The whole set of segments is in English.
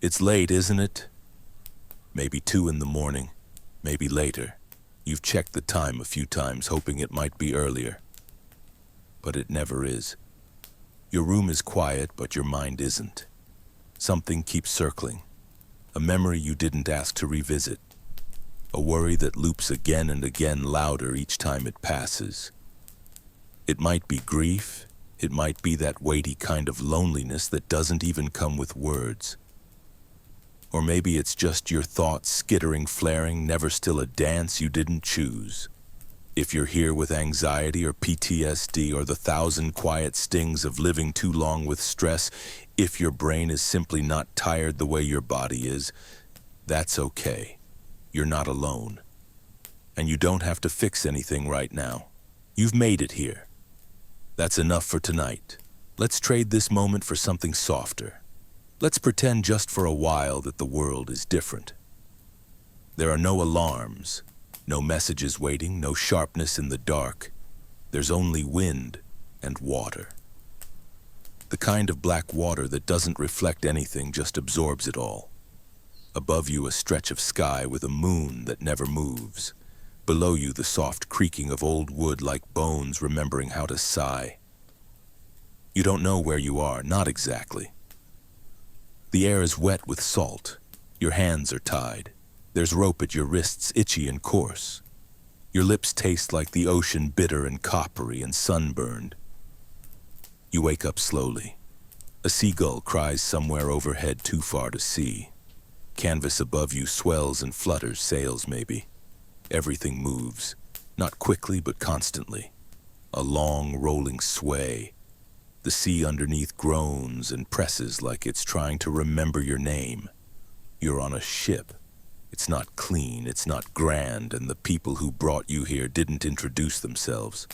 It's late, isn't it? Maybe 2 in the morning, maybe later. You've checked the time a few times, hoping it might be earlier. But it never is. Your room is quiet, but your mind isn't. Something keeps circling. A memory you didn't ask to revisit. A worry that loops again and again, louder each time it passes. It might be grief. It might be that weighty kind of loneliness that doesn't even come with words. Or maybe it's just your thoughts skittering, flaring, never still a dance you didn't choose. If you're here with anxiety or PTSD or the 1,000 quiet stings of living too long with stress, if your brain is simply not tired the way your body is, that's okay. You're not alone. And you don't have to fix anything right now. You've made it here. That's enough for tonight. Let's trade this moment for something softer. Let's pretend just for a while that the world is different. There are no alarms, no messages waiting, no sharpness in the dark. There's only wind and water. The kind of black water that doesn't reflect anything, just absorbs it all. Above you, a stretch of sky with a moon that never moves. Below you, the soft creaking of old wood like bones remembering how to sigh. You don't know where you are, not exactly. The air is wet with salt. Your hands are tied. There's rope at your wrists, itchy and coarse. Your lips taste like the ocean, bitter and coppery and sunburned. You wake up slowly. A seagull cries somewhere overhead, too far to see. Canvas above you swells and flutters, sails maybe. Everything moves, not quickly but constantly. A long, rolling sway. The sea underneath groans and presses like it's trying to remember your name. You're on a ship. It's not clean, it's not grand, and the people who brought you here didn't introduce themselves.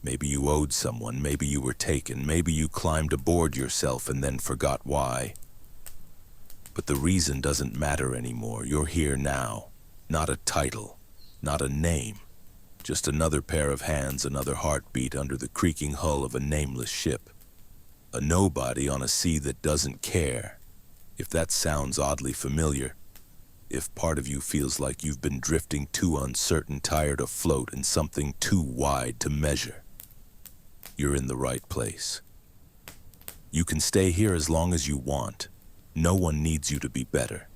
Maybe you owed someone, maybe you were taken, maybe you climbed aboard yourself and then forgot why. But the reason doesn't matter anymore. You're here now. Not a title, not a name. Just another pair of hands, another heartbeat under the creaking hull of a nameless ship. A nobody on a sea that doesn't care. If that sounds oddly familiar, if part of you feels like you've been drifting too uncertain, tired afloat in something too wide to measure, you're in the right place. You can stay here as long as you want. No one needs you to be better.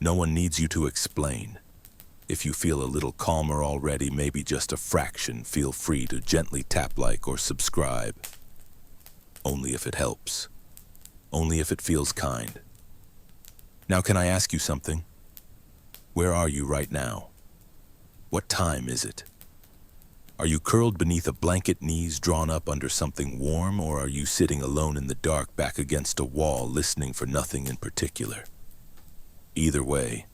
No one needs you to explain. If you feel a little calmer already, maybe just a fraction, feel free to gently tap like or subscribe. Only if it helps. Only if it feels kind. Now, can I ask you something? Where are you right now? What time is it? Are you curled beneath a blanket, knees drawn up under something warm, or are you sitting alone in the dark back against a wall, listening for nothing in particular? Either way,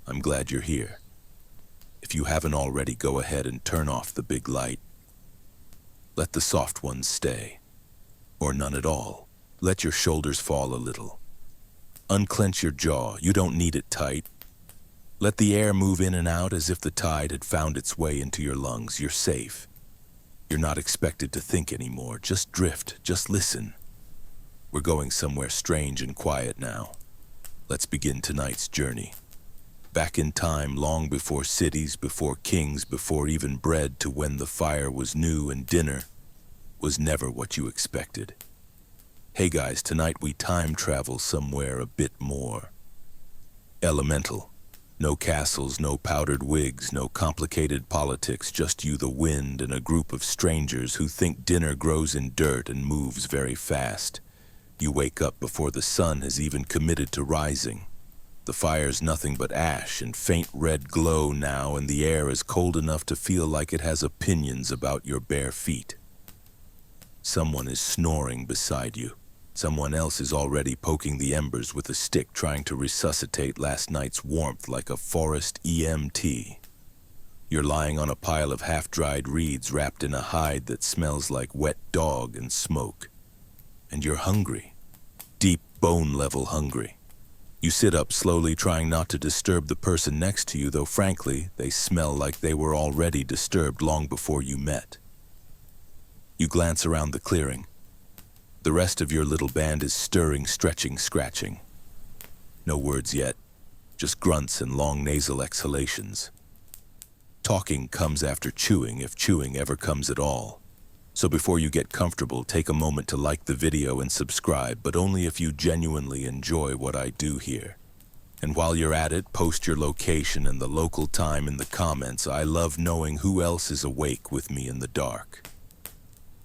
I'm glad you're here. If you haven't already, go ahead and turn off the big light. Let the soft ones stay. Or none at all. Let your shoulders fall a little. Unclench your jaw. You don't need it tight. Let the air move in and out as if the tide had found its way into your lungs. You're safe. You're not expected to think anymore. Just drift. Just listen. We're going somewhere strange and quiet now. Let's begin tonight's journey. Back in time, long before cities, before kings, before even bread, to when the fire was new and dinner was never what you expected. Hey guys, tonight we time travel somewhere a bit more elemental. No castles, no powdered wigs, no complicated politics, just you, the wind, and a group of strangers who think dinner grows in dirt and moves very fast. You wake up before the sun has even committed to rising. The fire's nothing but ash and faint red glow now, and the air is cold enough to feel like it has opinions about your bare feet. Someone is snoring beside you. Someone else is already poking the embers with a stick, trying to resuscitate last night's warmth like a forest EMT. You're lying on a pile of half-dried reeds wrapped in a hide that smells like wet dog and smoke. And you're hungry. Deep bone-level hungry. You sit up slowly, trying not to disturb the person next to you, though frankly, they smell like they were already disturbed long before you met. You glance around the clearing. The rest of your little band is stirring, stretching, scratching. No words yet, just grunts and long nasal exhalations. Talking comes after chewing, if chewing ever comes at all. So before you get comfortable, take a moment to like the video and subscribe, but only if you genuinely enjoy what I do here. And while you're at it, post your location and the local time in the comments. I love knowing who else is awake with me in the dark.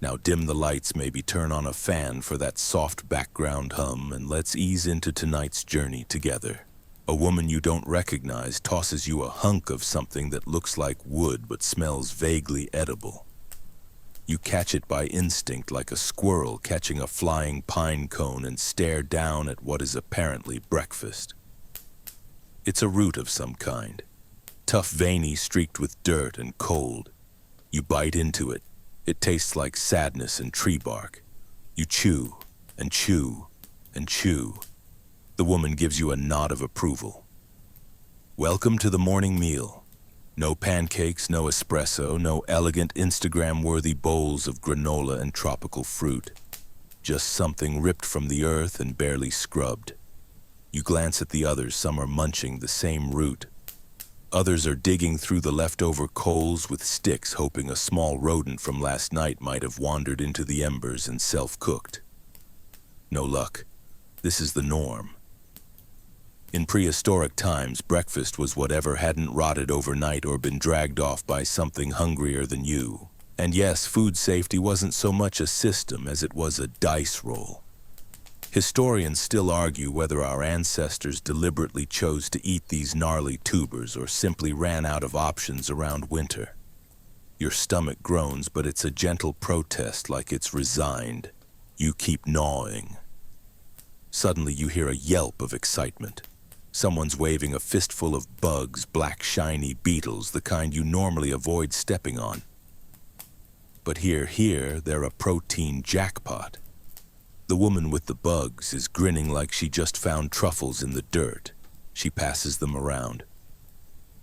Now dim the lights, maybe turn on a fan for that soft background hum, and let's ease into tonight's journey together. A woman you don't recognize tosses you a hunk of something that looks like wood but smells vaguely edible. You catch it by instinct like a squirrel catching a flying pine cone and stare down at what is apparently breakfast. It's a root of some kind, tough, veiny, streaked with dirt and cold. You bite into it. It tastes like sadness and tree bark. You chew and chew and chew. The woman gives you a nod of approval. Welcome to the morning meal. No pancakes, no espresso, no elegant Instagram-worthy bowls of granola and tropical fruit. Just something ripped from the earth and barely scrubbed. You glance at the others. Some are munching the same root. Others are digging through the leftover coals with sticks, hoping a small rodent from last night might have wandered into the embers and self-cooked. No luck. This is the norm. In prehistoric times, breakfast was whatever hadn't rotted overnight or been dragged off by something hungrier than you. And yes, food safety wasn't so much a system as it was a dice roll. Historians still argue whether our ancestors deliberately chose to eat these gnarly tubers or simply ran out of options around winter. Your stomach groans, but it's a gentle protest, like it's resigned. You keep gnawing. Suddenly you hear a yelp of excitement. Someone's waving a fistful of bugs, black shiny beetles, the kind you normally avoid stepping on. But here, they're a protein jackpot. The woman with the bugs is grinning like she just found truffles in the dirt. She passes them around.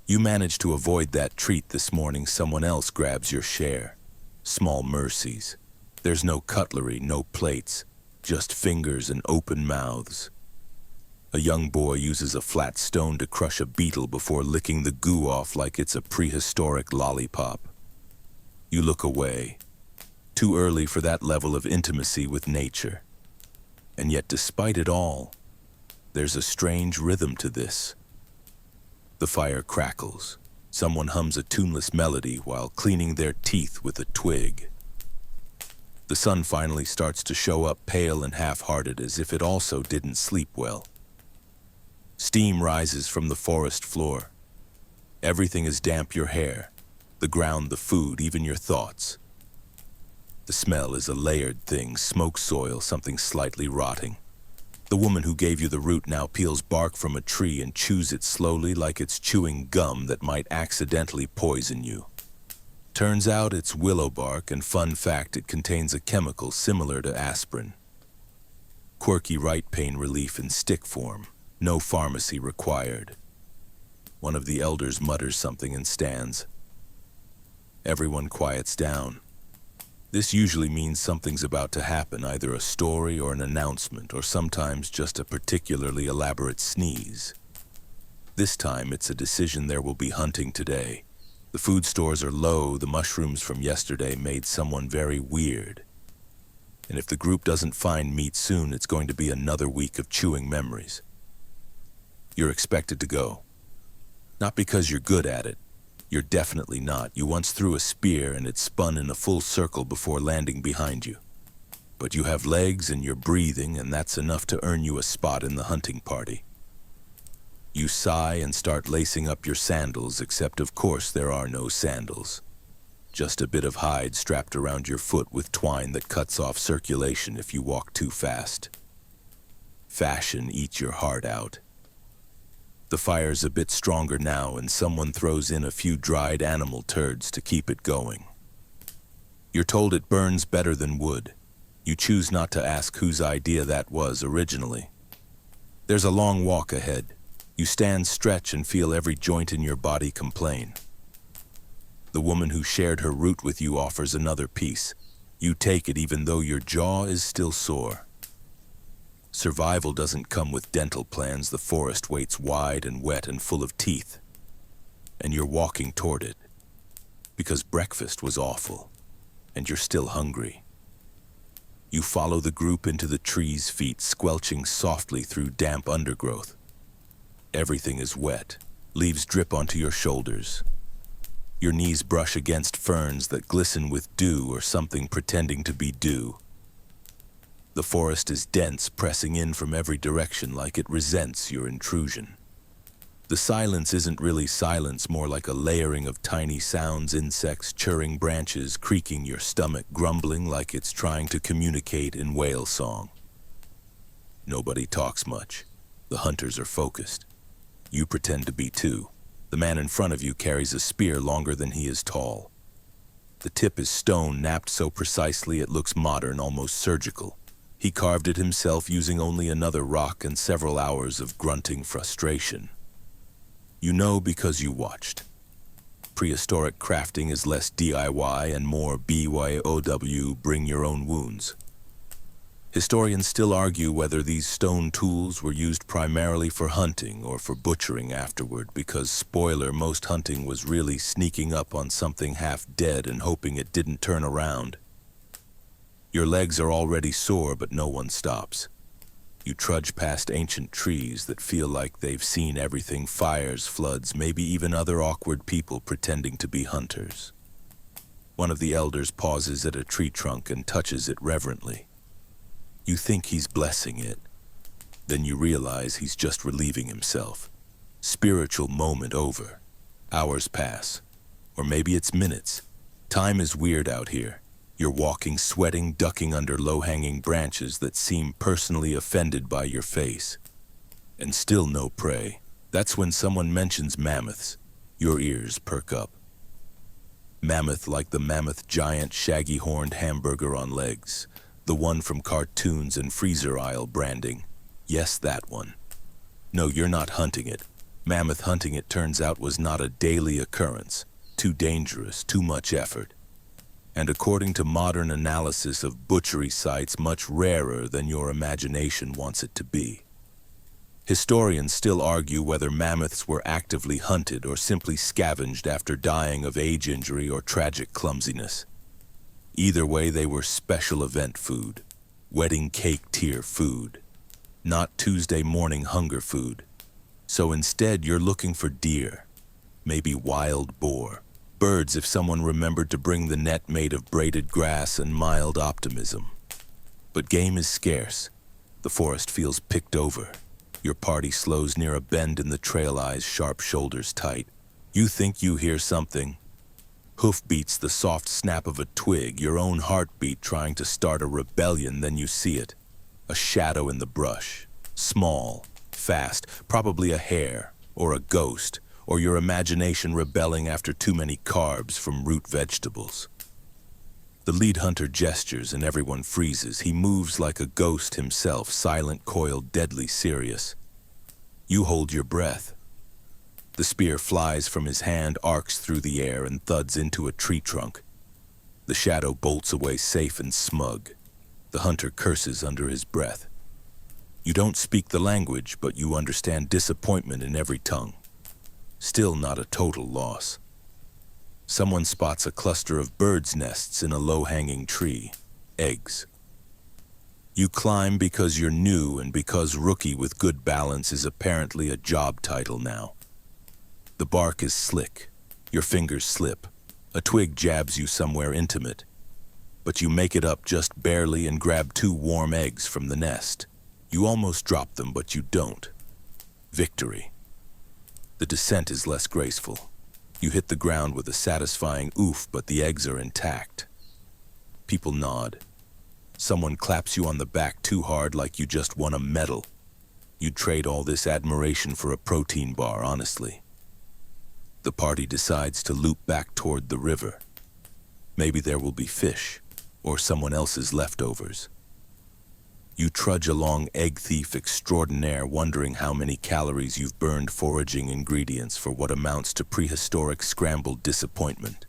You manage to avoid that treat this morning. Someone else grabs your share. Small mercies. There's no cutlery, no plates, just fingers and open mouths. A young boy uses a flat stone to crush a beetle before licking the goo off like it's a prehistoric lollipop. You look away. Too early for that level of intimacy with nature. And yet, despite it all, there's a strange rhythm to this. The fire crackles. Someone hums a tuneless melody while cleaning their teeth with a twig. The sun finally starts to show up, pale and half-hearted, as if it also didn't sleep well. Steam rises from the forest floor. Everything is damp: your hair, the ground, the food, even your thoughts. The smell is a layered thing, smoke, soil, something slightly rotting. The woman who gave you the root now peels bark from a tree and chews it slowly like it's chewing gum that might accidentally poison you. Turns out it's willow bark, and fun fact, it contains a chemical similar to aspirin. Quirky right pain relief in stick form. No pharmacy required. One of the elders mutters something and stands. Everyone quiets down. This usually means something's about to happen, either a story or an announcement, or sometimes just a particularly elaborate sneeze. This time it's a decision. There will be hunting today. The food stores are low. The mushrooms from yesterday made someone very weird. And if the group doesn't find meat soon, it's going to be another week of chewing memories. You're expected to go. Not because you're good at it. You're definitely not. You once threw a spear and it spun in a full circle before landing behind you. But you have legs and you're breathing, and that's enough to earn you a spot in the hunting party. You sigh and start lacing up your sandals, except of course there are no sandals. Just a bit of hide strapped around your foot with twine that cuts off circulation if you walk too fast. Fashion eats your heart out. The fire's a bit stronger now, and someone throws in a few dried animal turds to keep it going. You're told it burns better than wood. You choose not to ask whose idea that was originally. There's a long walk ahead. You stand, stretch, and feel every joint in your body complain. The woman who shared her root with you offers another piece. You take it even though your jaw is still sore. Survival doesn't come with dental plans. The forest waits wide and wet and full of teeth. And you're walking toward it. Because breakfast was awful. And you're still hungry. You follow the group into the tree's feet, squelching softly through damp undergrowth. Everything is wet. Leaves drip onto your shoulders. Your knees brush against ferns that glisten with dew or something pretending to be dew. The forest is dense, pressing in from every direction like it resents your intrusion. The silence isn't really silence, more like a layering of tiny sounds, insects churring, branches creaking, your stomach grumbling like it's trying to communicate in whale song. Nobody talks much. The hunters are focused. You pretend to be too. The man in front of you carries a spear longer than he is tall. The tip is stone, napped so precisely it looks modern, almost surgical. He carved it himself using only another rock and several hours of grunting frustration. You know because you watched. Prehistoric crafting is less DIY and more BYOW, bring your own wounds. Historians still argue whether these stone tools were used primarily for hunting or for butchering afterward, because, spoiler, most hunting was really sneaking up on something half dead and hoping it didn't turn around. Your legs are already sore, but no one stops. You trudge past ancient trees that feel like they've seen everything, fires, floods, maybe even other awkward people pretending to be hunters. One of the elders pauses at a tree trunk and touches it reverently. You think he's blessing it. Then you realize he's just relieving himself. Spiritual moment over. Hours pass. Or maybe it's minutes. Time is weird out here. You're walking, sweating, ducking under low-hanging branches that seem personally offended by your face. And still no prey. That's when someone mentions mammoths. Your ears perk up. Mammoth, like the mammoth giant shaggy-horned hamburger on legs. The one from cartoons and freezer aisle branding. Yes, that one. No, you're not hunting it. Mammoth hunting, it turns out, was not a daily occurrence. Too dangerous, too much effort. And according to modern analysis of butchery sites, much rarer than your imagination wants it to be. Historians still argue whether mammoths were actively hunted or simply scavenged after dying of age injury or tragic clumsiness. Either way, they were special event food, wedding cake tier food, not Tuesday morning hunger food. So instead, you're looking for deer, maybe wild boar, birds if someone remembered to bring the net made of braided grass, and mild optimism. But game is scarce. The forest feels picked over. Your party slows near a bend in the trail, eyes sharp, shoulders tight. You think you hear something. Hoof beats, the soft snap of a twig, your own heartbeat trying to start a rebellion. Then you see it. A shadow in the brush. Small, fast, probably a hare, or a ghost, or your imagination rebelling after too many carbs from root vegetables. The lead hunter gestures and everyone freezes. He moves like a ghost himself, silent, coiled, deadly serious. You hold your breath. The spear flies from his hand, arcs through the air, and thuds into a tree trunk. The shadow bolts away safe and smug. The hunter curses under his breath. You don't speak the language, but you understand disappointment in every tongue. Still not a total loss. Someone spots a cluster of birds' nests in a low-hanging tree. Eggs. You climb because you're new and because rookie with good balance is apparently a job title now. The bark is slick. Your fingers slip. A twig jabs you somewhere intimate. But you make it up just barely and grab 2 warm eggs from the nest. You almost drop them, but you don't. Victory. The descent is less graceful. You hit the ground with a satisfying oof, but the eggs are intact. People nod. Someone claps you on the back too hard, like you just won a medal. You'd trade all this admiration for a protein bar, honestly. The party decides to loop back toward the river. Maybe there will be fish, or someone else's leftovers. You trudge along, egg thief extraordinaire, wondering how many calories you've burned foraging ingredients for what amounts to prehistoric scrambled disappointment.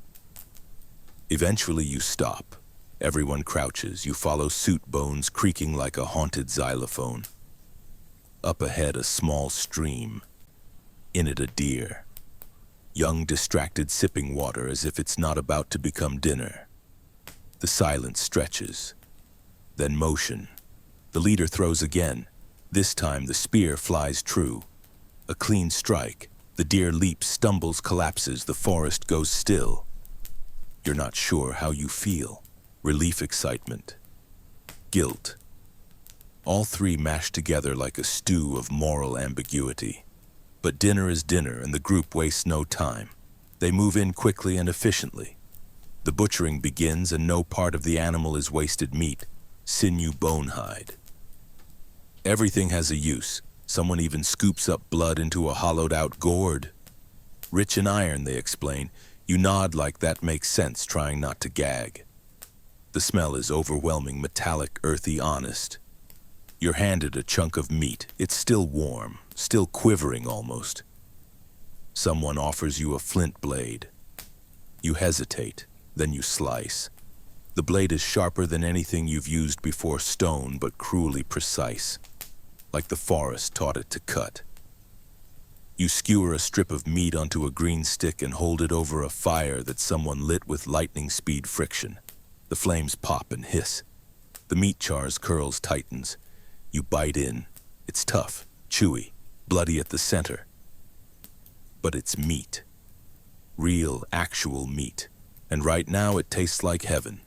Eventually you stop. Everyone crouches. You follow suit, bones creaking like a haunted xylophone. Up ahead, a small stream. In it, a deer. Young, distracted, sipping water as if it's not about to become dinner. The silence stretches. Then motion. The leader throws again. This time the spear flies true. A clean strike. The deer leaps, stumbles, collapses. The forest goes still. You're not sure how you feel. Relief, excitement. Guilt. All three mashed together like a stew of moral ambiguity. But dinner is dinner, and the group wastes no time. They move in quickly and efficiently. The butchering begins, and no part of the animal is wasted meat. Sinew, bone, hide. Everything has a use. Someone even scoops up blood into a hollowed-out gourd. Rich in iron, they explain. You nod like that makes sense, trying not to gag. The smell is overwhelming, metallic, earthy, honest. You're handed a chunk of meat. It's still warm, still quivering almost. Someone offers you a flint blade. You hesitate, then you slice. The blade is sharper than anything you've used before, stone, but cruelly precise, like the forest taught it to cut. You skewer a strip of meat onto a green stick and hold it over a fire that someone lit with lightning speed friction. The flames pop and hiss. The meat chars, curls, tightens. You bite in. It's tough, chewy, bloody at the center. But it's meat. Real, actual meat. And right now it tastes like heaven.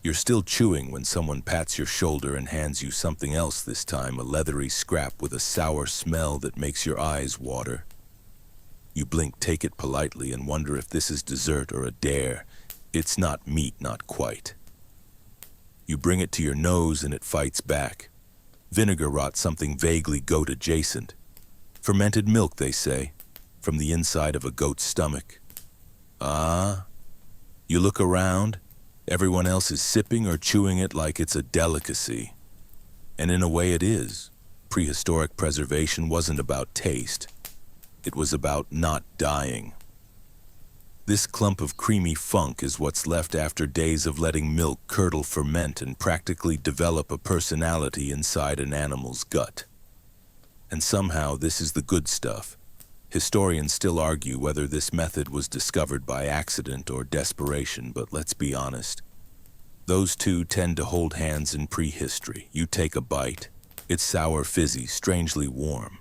You're still chewing when someone pats your shoulder and hands you something else this time, a leathery scrap with a sour smell that makes your eyes water. You blink, take it politely, and wonder if this is dessert or a dare. It's not meat, not quite. You bring it to your nose and it fights back. Vinegar rot, something vaguely goat-adjacent. Fermented milk, they say, from the inside of a goat's stomach. Ah. You look around. Everyone else is sipping or chewing it like it's a delicacy. And in a way it is. Prehistoric preservation wasn't about taste. It was about not dying. This clump of creamy funk is what's left after days of letting milk curdle, ferment, and practically develop a personality inside an animal's gut. And somehow this is the good stuff. Historians still argue whether this method was discovered by accident or desperation, but let's be honest. Those two tend to hold hands in prehistory. You take a bite. It's sour, fizzy, strangely warm.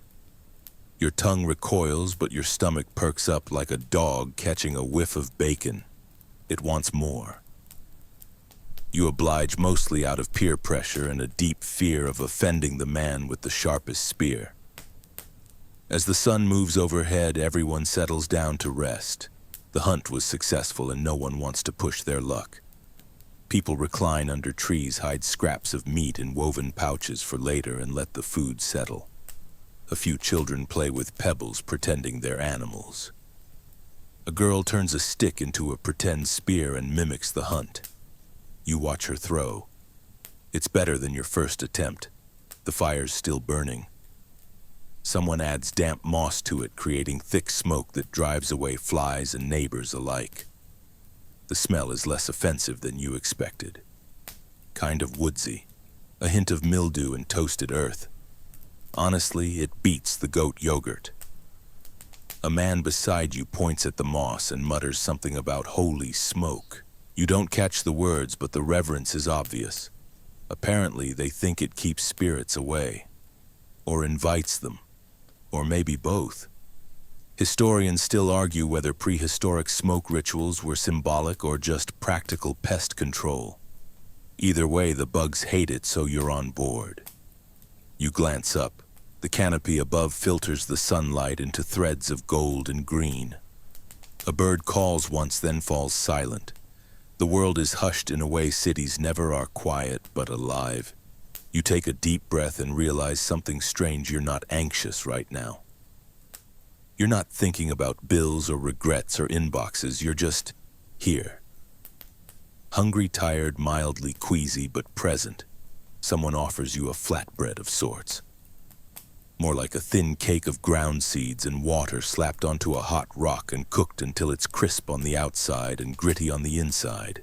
Your tongue recoils, but your stomach perks up like a dog catching a whiff of bacon. It wants more. You oblige mostly out of peer pressure and a deep fear of offending the man with the sharpest spear. As the sun moves overhead, everyone settles down to rest. The hunt was successful and no one wants to push their luck. People recline under trees, hide scraps of meat in woven pouches for later, and let the food settle. A few children play with pebbles, pretending they're animals. A girl turns a stick into a pretend spear and mimics the hunt. You watch her throw. It's better than your first attempt. The fire's still burning. Someone adds damp moss to it, creating thick smoke that drives away flies and neighbors alike. The smell is less offensive than you expected. Kind of woodsy, a hint of mildew and toasted earth. Honestly, it beats the goat yogurt. A man beside you points at the moss and mutters something about holy smoke. You don't catch the words, but the reverence is obvious. Apparently, they think it keeps spirits away, or invites them, or maybe both. Historians still argue whether prehistoric smoke rituals were symbolic or just practical pest control. Either way, the bugs hate it, so you're on board. You glance up. The canopy above filters the sunlight into threads of gold and green. A bird calls once, then falls silent. The world is hushed in a way cities never are, quiet but alive. You take a deep breath and realize something strange. You're not anxious right now. You're not thinking about bills or regrets or inboxes. You're just here. Hungry, tired, mildly queasy, but present. Someone offers you a flatbread of sorts. More like a thin cake of ground seeds and water slapped onto a hot rock and cooked until it's crisp on the outside and gritty on the inside.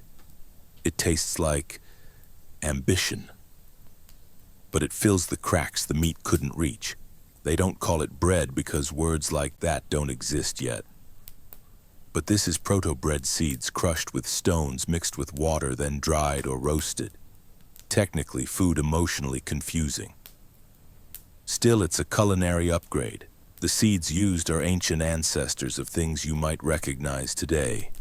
It tastes like ambition. but it fills the cracks the meat couldn't reach. They don't call it bread because words like that don't exist yet. But this is proto-bread seeds crushed with stones mixed with water, then dried or roasted. Technically, food emotionally confusing. Still, it's a culinary upgrade. The seeds used are ancient ancestors of things you might recognize today.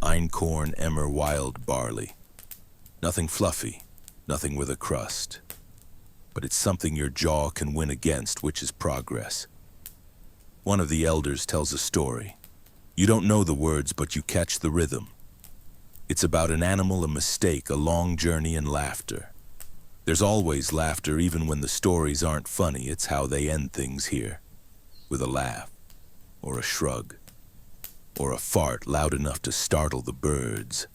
Einkorn, emmer, wild barley. Nothing fluffy, nothing with a crust. But it's something your jaw can win against, which is progress. One of the elders tells a story. You don't know the words, but you catch the rhythm. It's about an animal, a mistake, a long journey, and laughter. There's always laughter, even when the stories aren't funny. It's how they end things here. With a laugh, or a shrug, or a fart loud enough to startle the birds.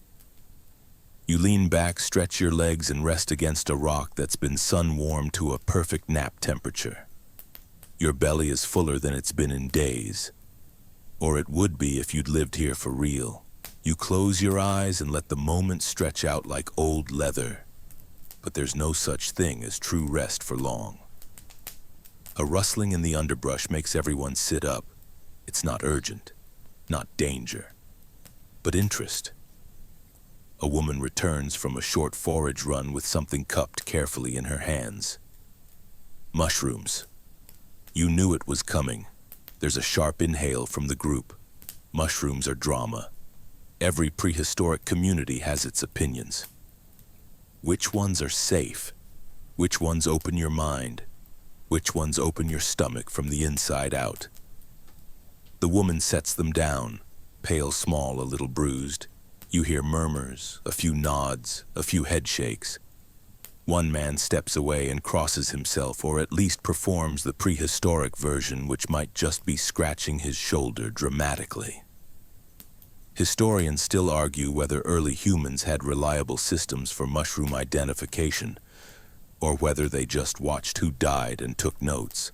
You lean back, stretch your legs, and rest against a rock that's been sun-warmed to a perfect nap temperature. Your belly is fuller than it's been in days. Or it would be if you'd lived here for real. You close your eyes and let the moment stretch out like old leather. But there's no such thing as true rest for long. A rustling in the underbrush makes everyone sit up. It's not urgent, not danger, but interest. A woman returns from a short forage run with something cupped carefully in her hands. Mushrooms. You knew it was coming. There's a sharp inhale from the group. Mushrooms are drama. Every prehistoric community has its opinions. Which ones are safe? Which ones open your mind? Which ones open your stomach from the inside out? The woman sets them down, pale, small, a little bruised. You hear murmurs, a few nods, a few head shakes. One man steps away and crosses himself, or at least performs the prehistoric version, which might just be scratching his shoulder dramatically. Historians still argue whether early humans had reliable systems for mushroom identification, or whether they just watched who died and took notes.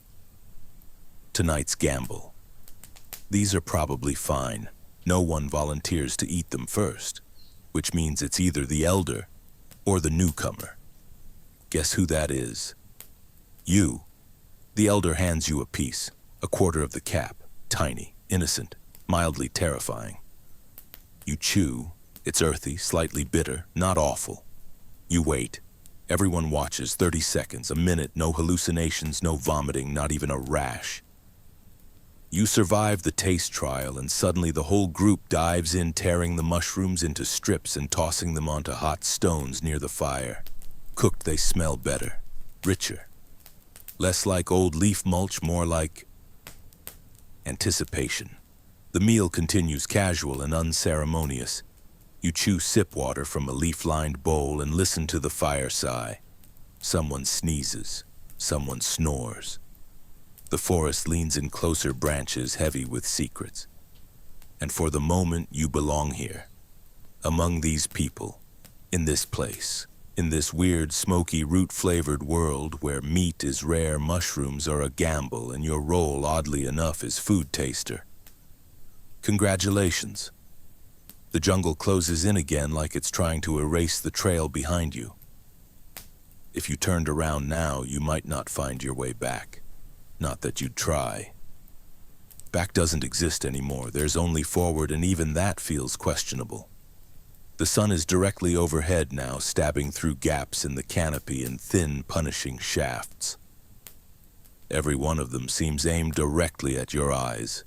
Tonight's gamble. These are probably fine. No one volunteers to eat them first, which means it's either the elder or the newcomer. Guess who that is? You. The elder hands you a piece, a quarter of the cap, tiny, innocent, mildly terrifying. You chew. It's earthy, slightly bitter, not awful. You wait. Everyone watches. 30 seconds, a minute, no hallucinations, no vomiting, not even a rash. You survive the taste trial, and suddenly the whole group dives in, tearing the mushrooms into strips and tossing them onto hot stones near the fire. Cooked, they smell better, richer. Less like old leaf mulch, more like anticipation. The meal continues casual and unceremonious. You chew sip water from a leaf-lined bowl and listen to the fire sigh. Someone sneezes. Someone snores. The forest leans in closer branches, heavy with secrets. And for the moment, you belong here. Among these people. In this place. In this weird, smoky, root-flavored world where meat is rare, mushrooms are a gamble, and your role, oddly enough, is food taster. Congratulations. The jungle closes in again like it's trying to erase the trail behind you. If you turned around now, you might not find your way back. Not that you'd try. Back doesn't exist anymore. There's only forward, and even that feels questionable. The sun is directly overhead now, stabbing through gaps in the canopy in thin, punishing shafts. Every one of them seems aimed directly at your eyes.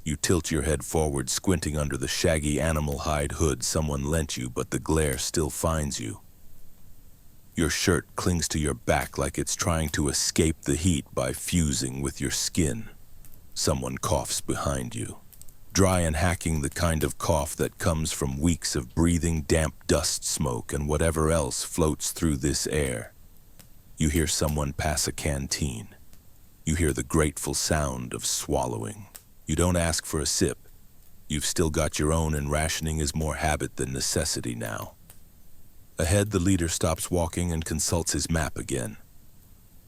You tilt your head forward, squinting under the shaggy animal hide hood someone lent you, but the glare still finds you. Your shirt clings to your back like it's trying to escape the heat by fusing with your skin. Someone coughs behind you. Dry and hacking, the kind of cough that comes from weeks of breathing damp dust smoke and whatever else floats through this air. You hear someone pass a canteen. You hear the grateful sound of swallowing. You don't ask for a sip. You've still got your own, and rationing is more habit than necessity now. Ahead, the leader stops walking and consults his map again.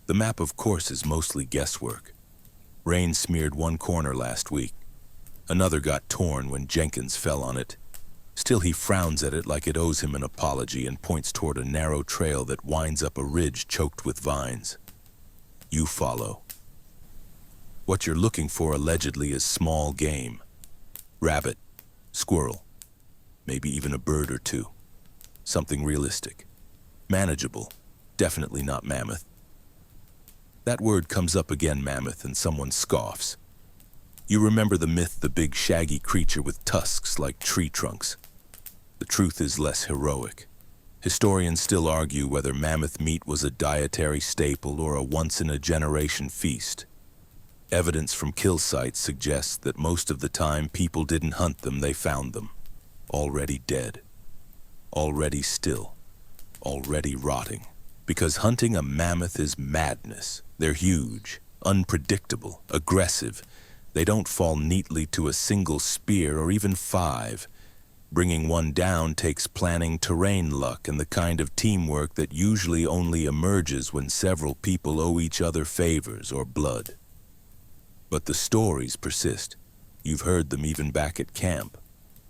The map, of course, is mostly guesswork. Rain smeared one corner last week. Another got torn when Jenkins fell on it. Still, he frowns at it like it owes him an apology and points toward a narrow trail that winds up a ridge choked with vines. You follow. What you're looking for allegedly is small game. Rabbit, squirrel, maybe even a bird or two. Something realistic. Manageable. Definitely not mammoth. That word comes up again, mammoth, and someone scoffs. You remember the myth, the big shaggy creature with tusks like tree trunks. The truth is less heroic. Historians still argue whether mammoth meat was a dietary staple or a once-in-a-generation feast. Evidence from kill sites suggests that most of the time people didn't hunt them, they found them. Already dead. Already still. Already rotting. Because hunting a mammoth is madness. They're huge, unpredictable, aggressive. They don't fall neatly to a single spear or even 5. Bringing one down takes planning, terrain luck, and the kind of teamwork that usually only emerges when several people owe each other favors or blood. But the stories persist. You've heard them even back at camp.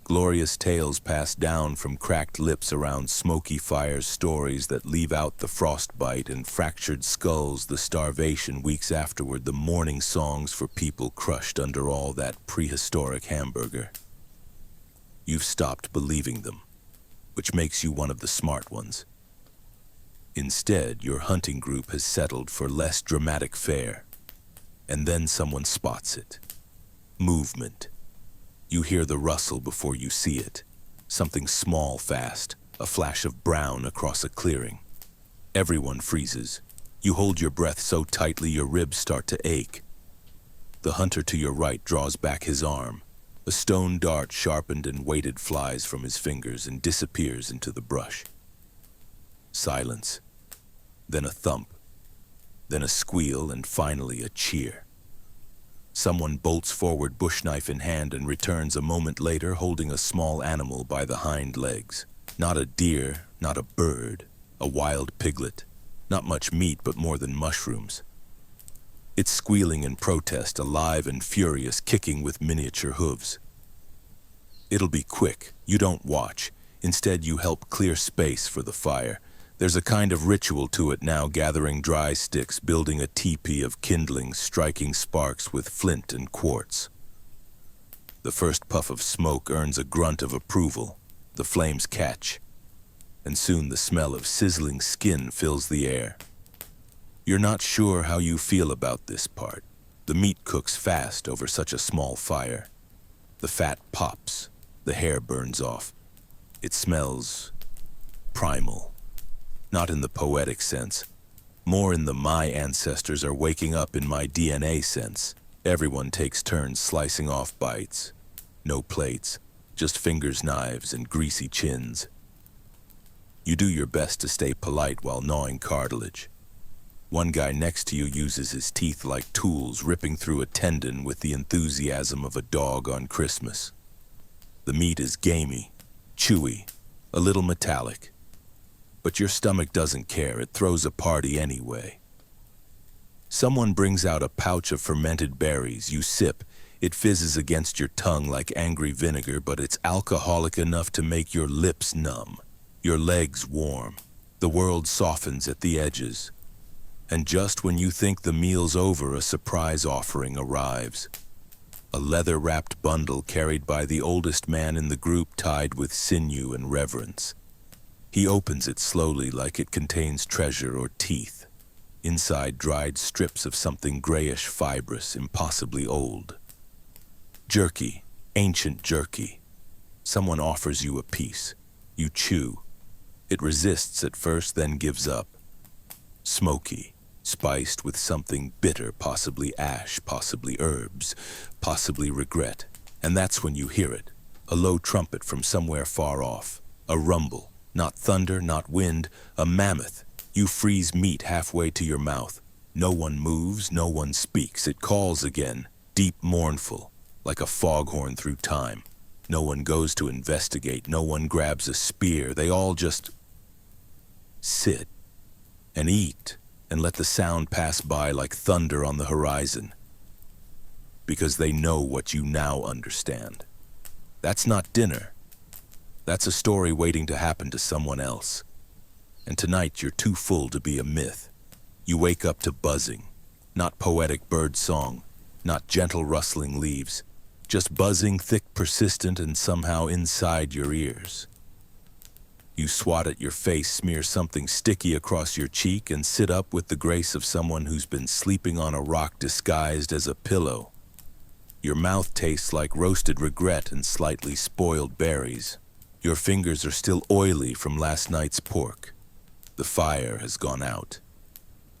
Glorious tales passed down from cracked lips around smoky fires, stories that leave out the frostbite and fractured skulls, the starvation weeks afterward, the mourning songs for people crushed under all that prehistoric hamburger. You've stopped believing them, which makes you one of the smart ones. Instead, your hunting group has settled for less dramatic fare. And then someone spots it. Movement. You hear the rustle before you see it. Something small, fast, a flash of brown across a clearing. Everyone freezes. You hold your breath so tightly your ribs start to ache. The hunter to your right draws back his arm. A stone dart, sharpened and weighted, flies from his fingers and disappears into the brush. Silence. Then a thump. Then a squeal, and finally a cheer. Someone bolts forward, bushknife in hand, and returns a moment later holding a small animal by the hind legs. Not a deer, not a bird, a wild piglet. Not much meat, but more than mushrooms. It's squealing in protest, alive and furious, kicking with miniature hooves. It'll be quick. You don't watch. Instead, you help clear space for the fire. There's a kind of ritual to it now, gathering dry sticks, building a teepee of kindlings, striking sparks with flint and quartz. The first puff of smoke earns a grunt of approval. The flames catch, and soon the smell of sizzling skin fills the air. You're not sure how you feel about this part. The meat cooks fast over such a small fire. The fat pops, the hair burns off. It smells primal. Not in the poetic sense, more in the my ancestors are waking up in my DNA sense. Everyone takes turns slicing off bites. No plates, just fingers, knives, and greasy chins. You do your best to stay polite while gnawing cartilage. One guy next to you uses his teeth like tools, ripping through a tendon with the enthusiasm of a dog on Christmas. The meat is gamey, chewy, a little metallic. But your stomach doesn't care, it throws a party anyway. Someone brings out a pouch of fermented berries. You sip. It fizzes against your tongue like angry vinegar, but it's alcoholic enough to make your lips numb, your legs warm. The world softens at the edges. And just when you think the meal's over, a surprise offering arrives. A leather-wrapped bundle carried by the oldest man in the group, tied with sinew and reverence. He opens it slowly, like it contains treasure or teeth. Inside, dried strips of something grayish, fibrous, impossibly old. Jerky, ancient jerky. Someone offers you a piece. You chew. It resists at first, then gives up. Smoky, spiced with something bitter, possibly ash, possibly herbs, possibly regret. And that's when you hear it. A low trumpet from somewhere far off. A rumble. Not thunder, not wind. A mammoth. You freeze meat halfway to your mouth. No one moves, no one speaks. It calls again, deep, mournful, like a foghorn through time. No one goes to investigate. No one grabs a spear. They all just sit and eat and let the sound pass by like thunder on the horizon. Because they know what you now understand. That's not dinner. That's a story waiting to happen to someone else. And tonight you're too full to be a myth. You wake up to buzzing. Not poetic bird song, not gentle rustling leaves. Just buzzing, thick, persistent, and somehow inside your ears. You swat at your face, smear something sticky across your cheek, and sit up with the grace of someone who's been sleeping on a rock disguised as a pillow. Your mouth tastes like roasted regret and slightly spoiled berries. Your fingers are still oily from last night's pork. The fire has gone out.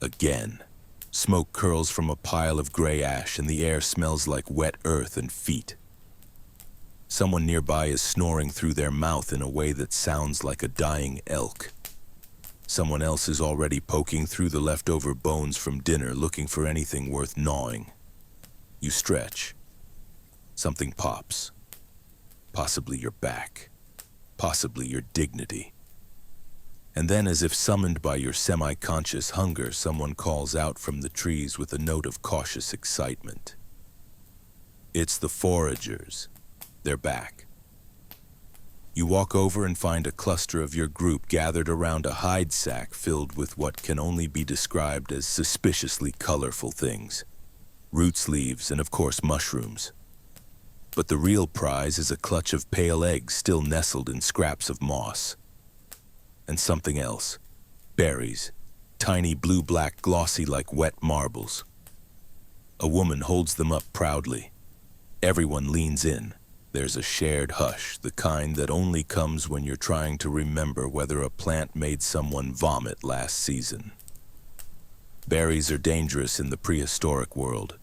Again. Smoke curls from a pile of gray ash, and the air smells like wet earth and feet. Someone nearby is snoring through their mouth in a way that sounds like a dying elk. Someone else is already poking through the leftover bones from dinner, looking for anything worth gnawing. You stretch. Something pops. Possibly your back. Possibly your dignity. And then, as if summoned by your semi-conscious hunger, someone calls out from the trees with a note of cautious excitement. It's the foragers. They're back. You walk over and find a cluster of your group gathered around a hide sack filled with what can only be described as suspiciously colorful things. Roots, leaves, and of course mushrooms. But the real prize is a clutch of pale eggs still nestled in scraps of moss. And something else. Berries. Tiny blue-black, glossy like wet marbles. A woman holds them up proudly. Everyone leans in. There's a shared hush, the kind that only comes when you're trying to remember whether a plant made someone vomit last season. Berries are dangerous in the prehistoric world.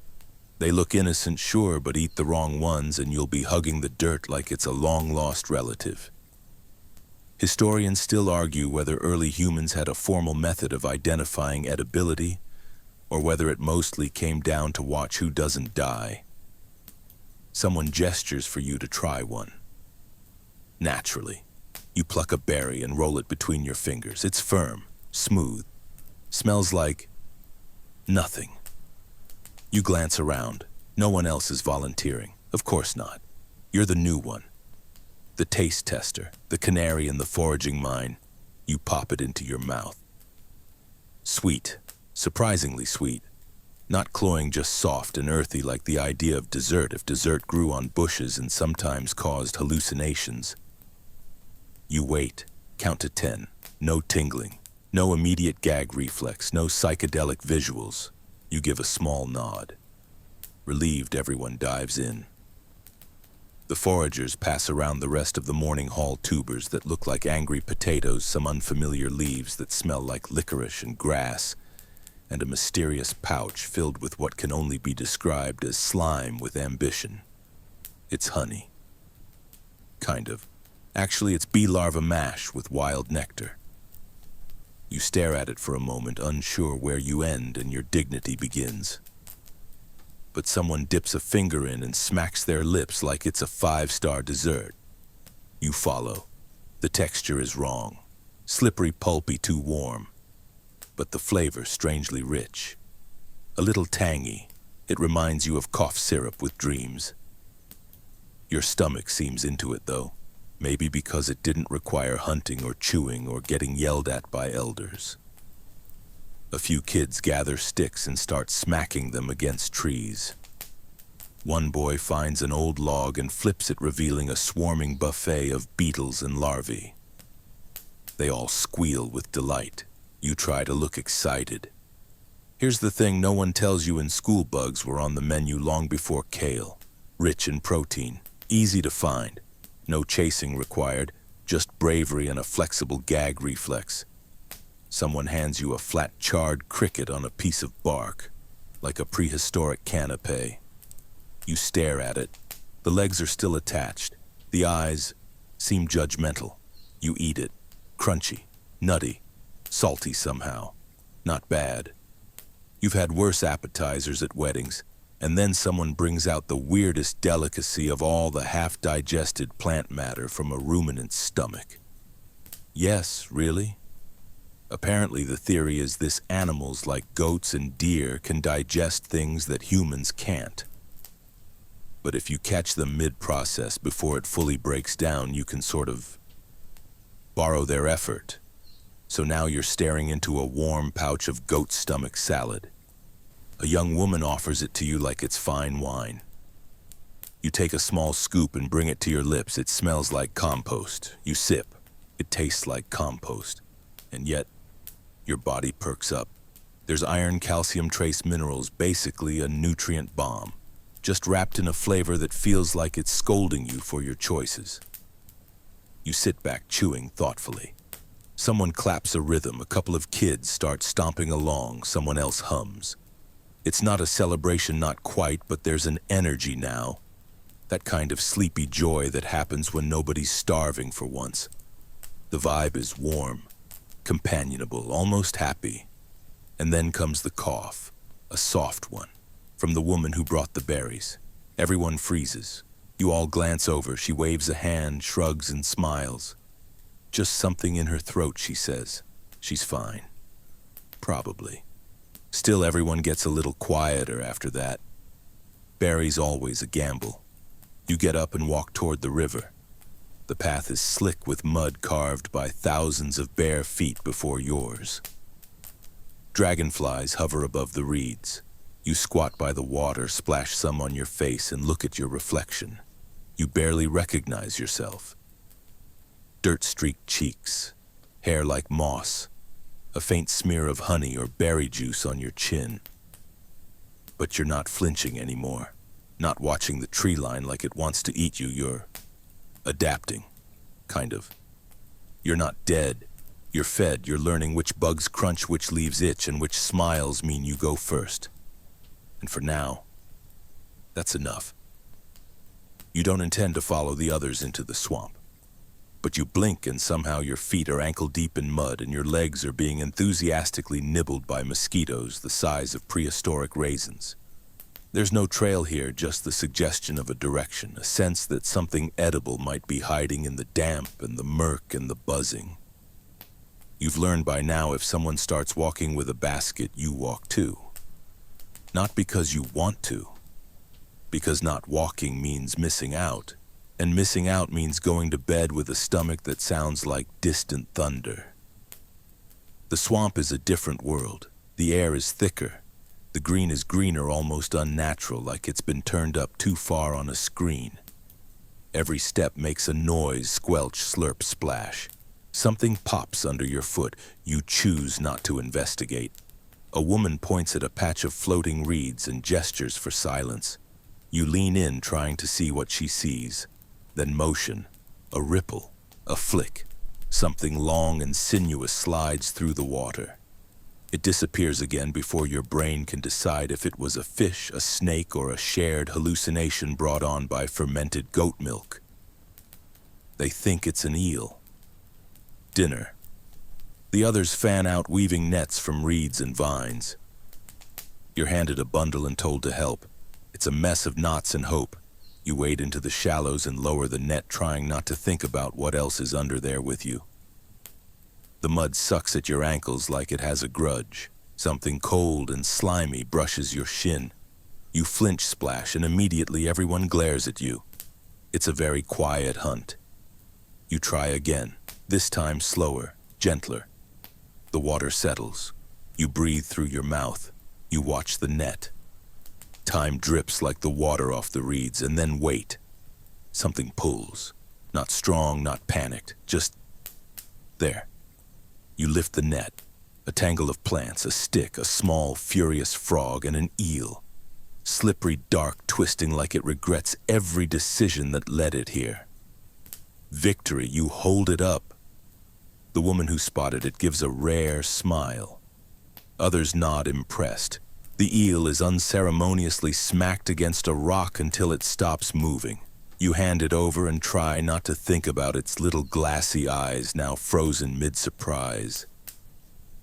They look innocent, sure, but eat the wrong ones and you'll be hugging the dirt like it's a long-lost relative. Historians still argue whether early humans had a formal method of identifying edibility, or whether it mostly came down to watch who doesn't die. Someone gestures for you to try one. Naturally, you pluck a berry and roll it between your fingers. It's firm, smooth, smells like nothing. You glance around. No one else is volunteering. Of course not. You're the new one. The taste tester, the canary in the foraging mine. You pop it into your mouth. Sweet, surprisingly sweet. Not cloying, just soft and earthy, like the idea of dessert if dessert grew on bushes and sometimes caused hallucinations. You wait, count to 10. No tingling, no immediate gag reflex, no psychedelic visuals. You give a small nod. Relieved, everyone dives in. The foragers pass around the rest of the morning haul tubers that look like angry potatoes, some unfamiliar leaves that smell like licorice and grass, and a mysterious pouch filled with what can only be described as slime with ambition. It's honey. Kind of. Actually, it's bee larva mash with wild nectar. You stare at it for a moment, unsure where you end and your dignity begins. But someone dips a finger in and smacks their lips like it's a 5-star dessert. You follow. The texture is wrong. Slippery, pulpy, too warm. But the flavor strangely rich. A little tangy. It reminds you of cough syrup with dreams. Your stomach seems into it, though. Maybe because it didn't require hunting or chewing or getting yelled at by elders. A few kids gather sticks and start smacking them against trees. One boy finds an old log and flips it, revealing a swarming buffet of beetles and larvae. They all squeal with delight. You try to look excited. Here's the thing no one tells you in school: bugs were on the menu long before kale. Rich in protein, easy to find. No chasing required, just bravery and a flexible gag reflex. Someone hands you a flat, charred cricket on a piece of bark, like a prehistoric canapé. You stare at it. The legs are still attached. The eyes seem judgmental. You eat it. Crunchy, nutty, salty somehow. Not bad. You've had worse appetizers at weddings, and then someone brings out the weirdest delicacy of all, the half-digested plant matter from a ruminant's stomach. Yes, really? Apparently the theory is this: animals like goats and deer can digest things that humans can't. But if you catch them mid-process before it fully breaks down, you can sort of borrow their effort. So now you're staring into a warm pouch of goat stomach salad. A young woman offers it to you like it's fine wine. You take a small scoop and bring it to your lips. It smells like compost. You sip. It tastes like compost. And yet, your body perks up. There's iron, calcium, trace minerals, basically a nutrient bomb, just wrapped in a flavor that feels like it's scolding you for your choices. You sit back, chewing thoughtfully. Someone claps a rhythm, a couple of kids start stomping along, someone else hums. It's not a celebration, not quite, but there's an energy now. That kind of sleepy joy that happens when nobody's starving for once. The vibe is warm, companionable, almost happy. And then comes the cough, a soft one, from the woman who brought the berries. Everyone freezes. You all glance over. She waves a hand, shrugs and smiles. Just something in her throat, she says. She's fine. Probably. Still, everyone gets a little quieter after that. Berries always a gamble. You get up and walk toward the river. The path is slick with mud carved by thousands of bare feet before yours. Dragonflies hover above the reeds. You squat by the water, splash some on your face, and look at your reflection. You barely recognize yourself. Dirt-streaked cheeks, hair like moss, a faint smear of honey or berry juice on your chin. But you're not flinching anymore, not watching the tree line like it wants to eat you. You're adapting, kind of. You're not dead. You're fed. You're learning which bugs crunch, which leaves itch, and which smiles mean you go first. And for now, that's enough. You don't intend to follow the others into the swamp. But you blink and somehow your feet are ankle-deep in mud and your legs are being enthusiastically nibbled by mosquitoes the size of prehistoric raisins. There's no trail here, just the suggestion of a direction, a sense that something edible might be hiding in the damp and the murk and the buzzing. You've learned by now if someone starts walking with a basket, you walk too. Not because you want to, because not walking means missing out. And missing out means going to bed with a stomach that sounds like distant thunder. The swamp is a different world. The air is thicker. The green is greener, almost unnatural, like it's been turned up too far on a screen. Every step makes a noise, squelch, slurp, splash. Something pops under your foot. You choose not to investigate. A woman points at a patch of floating reeds and gestures for silence. You lean in, trying to see what she sees. Then motion, a ripple, a flick. Something long and sinuous slides through the water. It disappears again before your brain can decide if it was a fish, a snake, or a shared hallucination brought on by fermented goat milk. They think it's an eel. Dinner. The others fan out, weaving nets from reeds and vines. You're handed a bundle and told to help. It's a mess of knots and hope. You wade into the shallows and lower the net, trying not to think about what else is under there with you. The mud sucks at your ankles like it has a grudge. Something cold and slimy brushes your shin. You flinch, splash, and immediately everyone glares at you. It's a very quiet hunt. You try again, this time slower, gentler. The water settles. You breathe through your mouth. You watch the net. Time drips like the water off the reeds, and then wait. Something pulls. Not strong, not panicked, just there. You lift the net. A tangle of plants, a stick, a small, furious frog, and an eel. Slippery, dark, twisting like it regrets every decision that led it here. Victory, you hold it up. The woman who spotted it gives a rare smile. Others nod, impressed. The eel is unceremoniously smacked against a rock until it stops moving. You hand it over and try not to think about its little glassy eyes now frozen mid-surprise.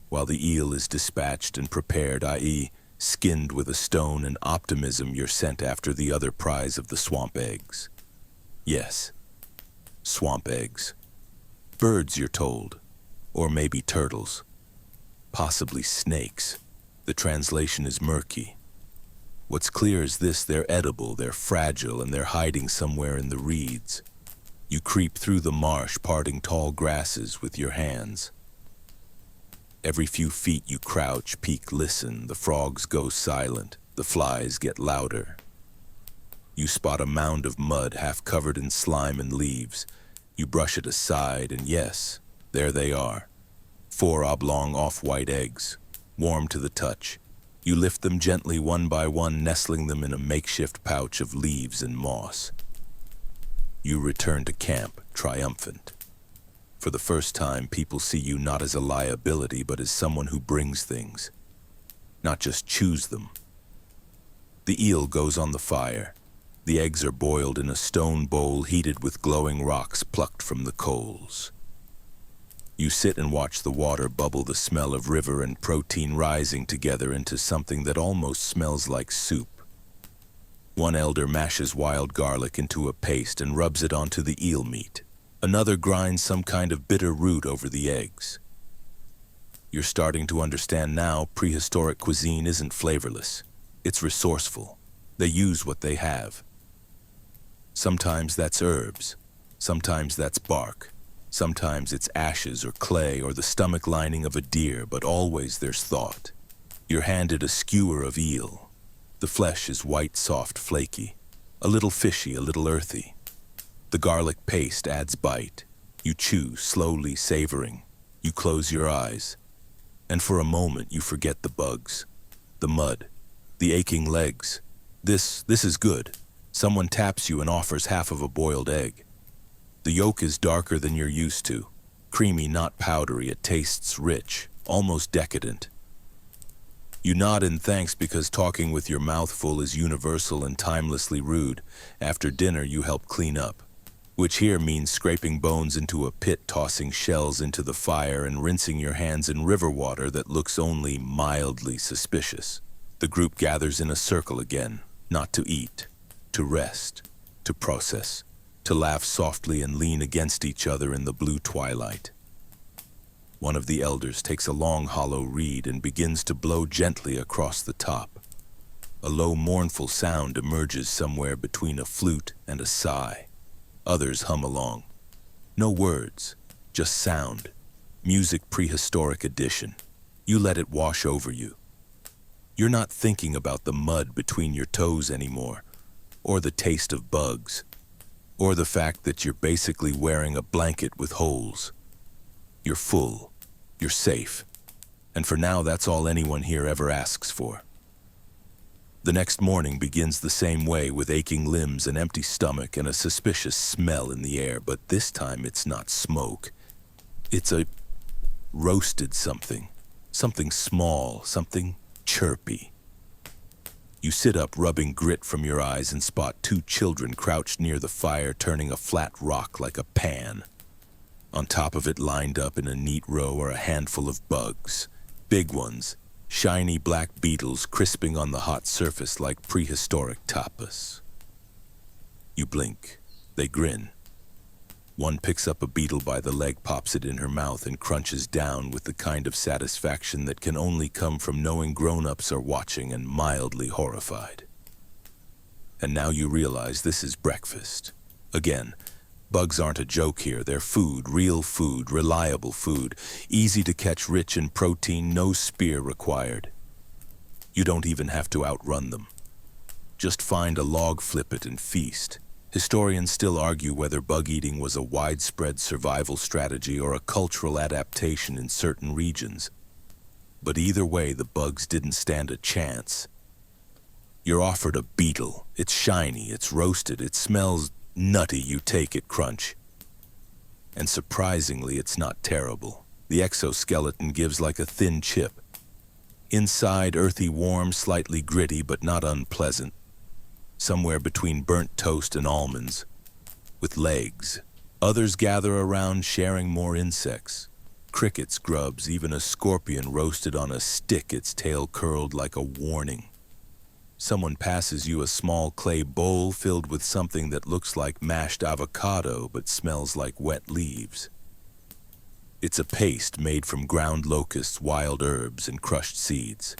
While the eel is dispatched and prepared, i.e., skinned with a stone and optimism, you're sent after the other prize of the swamp eggs. Yes, swamp eggs. Birds, you're told. Or maybe turtles. Possibly snakes. The translation is murky. What's clear is this: they're edible, they're fragile, and they're hiding somewhere in the reeds. You creep through the marsh, parting tall grasses with your hands. Every few feet you crouch, peek, listen. The frogs go silent. The flies get louder. You spot a mound of mud half covered in slime and leaves. You brush it aside, and yes, there they are. 4 oblong off-white eggs, warm to the touch. You lift them gently one by one, nestling them in a makeshift pouch of leaves and moss. You return to camp, triumphant. For the first time, people see you not as a liability, but as someone who brings things, not just chews them. The eel goes on the fire. The eggs are boiled in a stone bowl heated with glowing rocks plucked from the coals. You sit and watch the water bubble, the smell of river and protein rising together into something that almost smells like soup. One elder mashes wild garlic into a paste and rubs it onto the eel meat. Another grinds some kind of bitter root over the eggs. You're starting to understand now, prehistoric cuisine isn't flavorless. It's resourceful. They use what they have. Sometimes that's herbs. Sometimes that's bark. Sometimes it's ashes or clay or the stomach lining of a deer, but always there's thought. You're handed a skewer of eel. The flesh is white, soft, flaky. A little fishy, a little earthy. The garlic paste adds bite. You chew, slowly savoring. You close your eyes. And for a moment you forget the bugs, the mud, the aching legs. This is good. Someone taps you and offers half of a boiled egg. The yolk is darker than you're used to. Creamy, not powdery. It tastes rich, almost decadent. You nod in thanks because talking with your mouth full is universal and timelessly rude. After dinner you help clean up, which here means scraping bones into a pit, tossing shells into the fire, and rinsing your hands in river water that looks only mildly suspicious. The group gathers in a circle again, not to eat, to rest, to process, to laugh softly and lean against each other in the blue twilight. One of the elders takes a long hollow reed and begins to blow gently across the top. A low mournful sound emerges somewhere between a flute and a sigh. Others hum along. No words, just sound. Music prehistoric edition. You let it wash over you. You're not thinking about the mud between your toes anymore, or the taste of bugs, or the fact that you're basically wearing a blanket with holes. You're full. You're safe. And for now, that's all anyone here ever asks for. The next morning begins the same way, with aching limbs, an empty stomach, and a suspicious smell in the air, but this time it's not smoke. It's a roasted something. Something small, something chirpy. You sit up, rubbing grit from your eyes, and spot 2 children crouched near the fire, turning a flat rock like a pan. On top of it, lined up in a neat row, are a handful of bugs. Big ones, shiny black beetles crisping on the hot surface like prehistoric tapas. You blink. They grin. One picks up a beetle by the leg, pops it in her mouth, and crunches down with the kind of satisfaction that can only come from knowing grown-ups are watching and mildly horrified. And now you realize this is breakfast. Again, bugs aren't a joke here. They're food, real food, reliable food, easy to catch, rich in protein, no spear required. You don't even have to outrun them. Just find a log, flip it, and feast. Historians still argue whether bug eating was a widespread survival strategy or a cultural adaptation in certain regions. But either way, the bugs didn't stand a chance. You're offered a beetle. It's shiny, it's roasted, it smells nutty. You take it, crunch. And surprisingly, it's not terrible. The exoskeleton gives like a thin chip. Inside, earthy, warm, slightly gritty, but not unpleasant. Somewhere between burnt toast and almonds, with legs. Others gather around, sharing more insects. Crickets, grubs, even a scorpion roasted on a stick, its tail curled like a warning. Someone passes you a small clay bowl filled with something that looks like mashed avocado but smells like wet leaves. It's a paste made from ground locusts, wild herbs, and crushed seeds.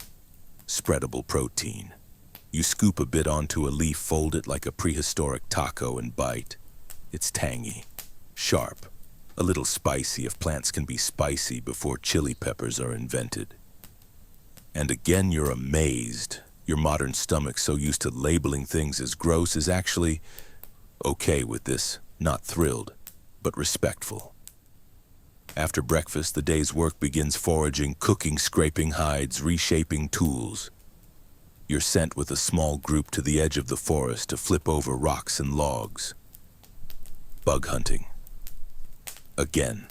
Spreadable protein. You scoop a bit onto a leaf, fold it like a prehistoric taco, and bite. It's tangy, sharp, a little spicy if plants can be spicy before chili peppers are invented. And again, you're amazed. Your modern stomach, so used to labeling things as gross, is actually okay with this, not thrilled, but respectful. After breakfast, the day's work begins: foraging, cooking, scraping hides, reshaping tools. You're sent with a small group to the edge of the forest to flip over rocks and logs. Bug hunting. Again.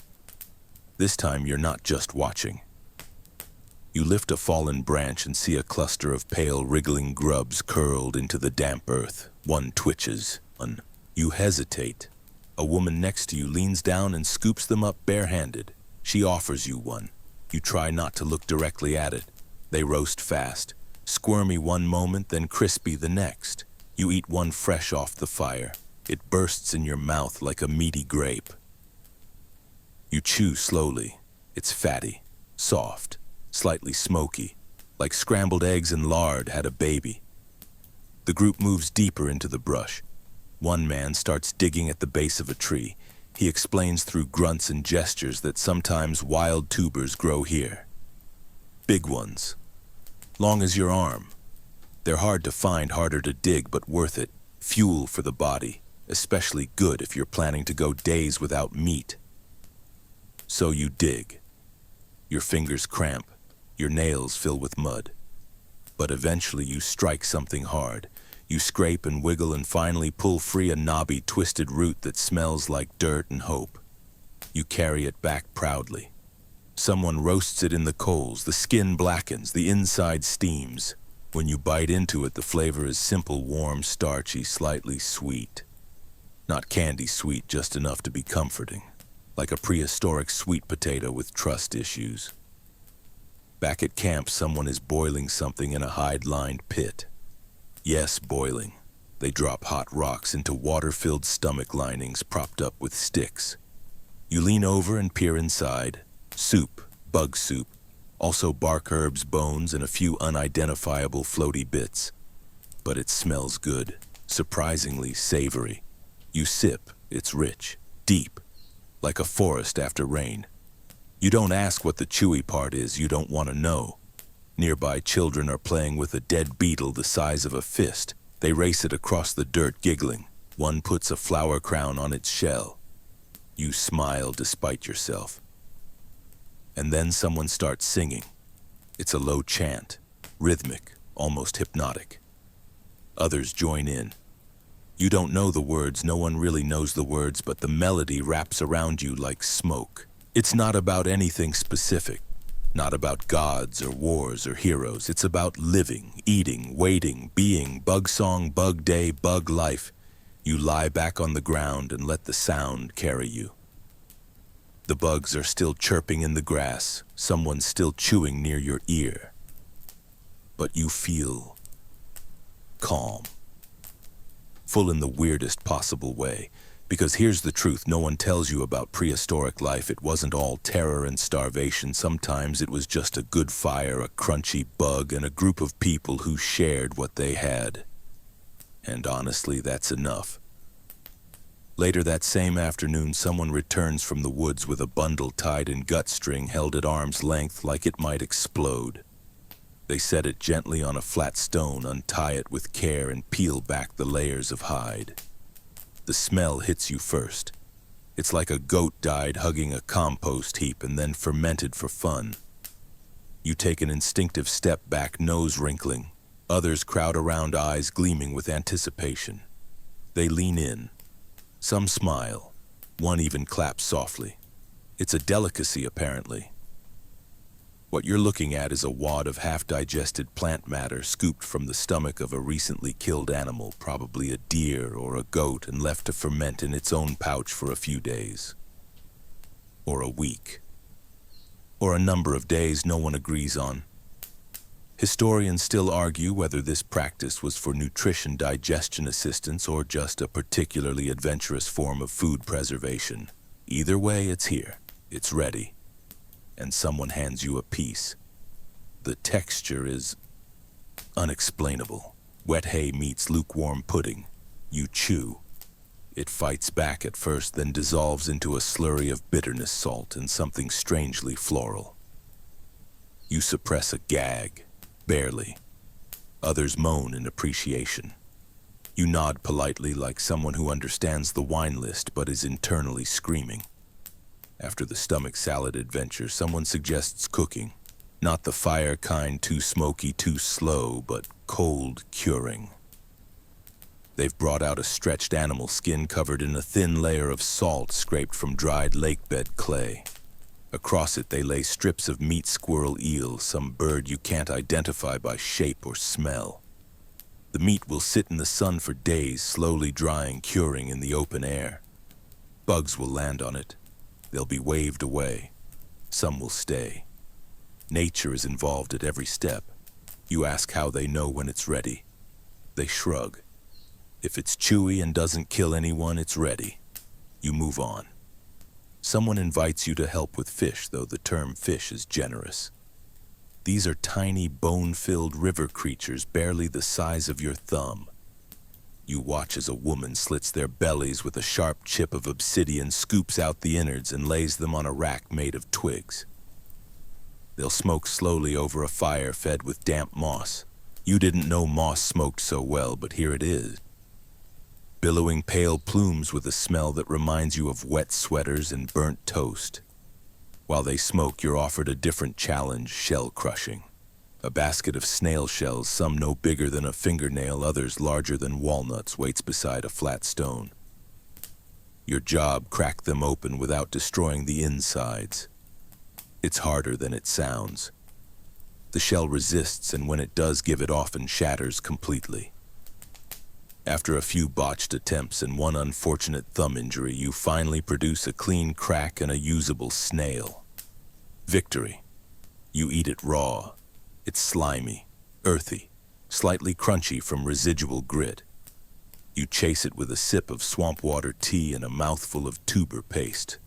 This time you're not just watching. You lift a fallen branch and see a cluster of pale, wriggling grubs curled into the damp earth. One twitches. You hesitate. A woman next to you leans down and scoops them up barehanded. She offers you one. You try not to look directly at it. They roast fast, squirmy one moment, then crispy the next. You eat one fresh off the fire. It bursts in your mouth like a meaty grape. You chew slowly. It's fatty, soft, slightly smoky, like scrambled eggs and lard had a baby. The group moves deeper into the brush. One man starts digging at the base of a tree. He explains through grunts and gestures that sometimes wild tubers grow here. Big ones, long as your arm. They're hard to find, harder to dig, but worth it. Fuel for the body, especially good if you're planning to go days without meat. So you dig. Your fingers cramp, your nails fill with mud. But eventually you strike something hard. You scrape and wiggle and finally pull free a knobby, twisted root that smells like dirt and hope. You carry it back proudly. Someone roasts it in the coals. The skin blackens, the inside steams. When you bite into it, the flavor is simple, warm, starchy, slightly sweet. Not candy sweet, just enough to be comforting. Like a prehistoric sweet potato with trust issues. Back at camp, someone is boiling something in a hide-lined pit. Yes, boiling. They drop hot rocks into water-filled stomach linings propped up with sticks. You lean over and peer inside. Soup, bug soup, also bark herbs, bones, and a few unidentifiable floaty bits. But it smells good, surprisingly savory. You sip, it's rich, deep, like a forest after rain. You don't ask what the chewy part is, you don't want to know. Nearby children are playing with a dead beetle the size of a fist. They race it across the dirt, giggling. One puts a flower crown on its shell. You smile despite yourself. And then someone starts singing. It's a low chant, rhythmic, almost hypnotic. Others join in. You don't know the words, no one really knows the words, but the melody wraps around you like smoke. It's not about anything specific. Not about gods or wars or heroes. It's about living, eating, waiting, being, bug song, bug day, bug life. You lie back on the ground and let the sound carry you. The bugs are still chirping in the grass. Someone's still chewing near your ear. But you feel calm. Full in the weirdest possible way. Because here's the truth, no one tells you about prehistoric life. It wasn't all terror and starvation. Sometimes it was just a good fire, a crunchy bug, and a group of people who shared what they had. And honestly, that's enough. Later that same afternoon, someone returns from the woods with a bundle tied in gut string held at arm's length like it might explode. They set it gently on a flat stone, untie it with care, and peel back the layers of hide. The smell hits you first. It's like a goat died hugging a compost heap and then fermented for fun. You take an instinctive step back, nose wrinkling. Others crowd around, eyes gleaming with anticipation. They lean in. Some smile. One even claps softly. It's a delicacy, apparently. What you're looking at is a wad of half-digested plant matter scooped from the stomach of a recently killed animal, probably a deer or a goat, and left to ferment in its own pouch for a few days. Or a week. Or a number of days no one agrees on. Historians still argue whether this practice was for nutrition digestion assistance or just a particularly adventurous form of food preservation. Either way, it's here. It's ready. And someone hands you a piece. The texture is unexplainable. Wet hay meets lukewarm pudding. You chew. It fights back at first, then dissolves into a slurry of bitterness, salt, and something strangely floral. You suppress a gag, barely. Others moan in appreciation. You nod politely like someone who understands the wine list but is internally screaming. After the stomach salad adventure, someone suggests cooking. Not the fire kind, too smoky, too slow, but cold curing. They've brought out a stretched animal skin covered in a thin layer of salt scraped from dried lakebed clay. Across it they lay strips of meat, squirrel, eel, some bird you can't identify by shape or smell. The meat will sit in the sun for days, slowly drying, curing in the open air. Bugs will land on it. They'll be waved away. Some will stay. Nature is involved at every step. You ask how they know when it's ready. They shrug. If it's chewy and doesn't kill anyone, it's ready. You move on. Someone invites you to help with fish, though the term fish is generous. These are tiny, bone-filled river creatures barely the size of your thumb. You watch as a woman slits their bellies with a sharp chip of obsidian, scoops out the innards, and lays them on a rack made of twigs. They'll smoke slowly over a fire fed with damp moss. You didn't know moss smoked so well, but here it is. Billowing pale plumes with a smell that reminds you of wet sweaters and burnt toast. While they smoke, you're offered a different challenge, shell crushing. A basket of snail shells, some no bigger than a fingernail, others larger than walnuts, waits beside a flat stone. Your job, crack them open without destroying the insides. It's harder than it sounds. The shell resists, and when it does give, it often shatters completely. After a few botched attempts and one unfortunate thumb injury, you finally produce a clean crack and a usable snail. Victory. You eat it raw. It's slimy, earthy, slightly crunchy from residual grit. You chase it with a sip of swamp water tea and a mouthful of tuber paste.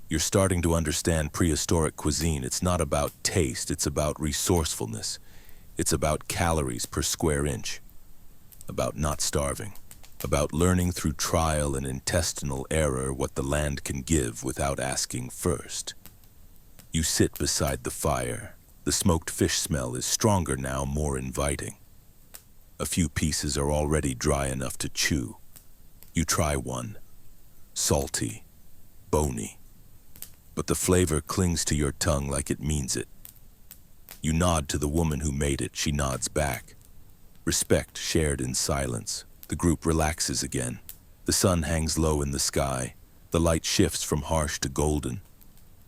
You're starting to understand prehistoric cuisine. It's not about taste, it's about resourcefulness. It's about calories per square inch. About not starving, about learning through trial and intestinal error what the land can give without asking first. You sit beside the fire. The smoked fish smell is stronger now, more inviting. A few pieces are already dry enough to chew. You try one. Salty, bony. But the flavor clings to your tongue like it means it. You nod to the woman who made it. She nods back. Respect shared in silence. The group relaxes again. The sun hangs low in the sky. The light shifts from harsh to golden.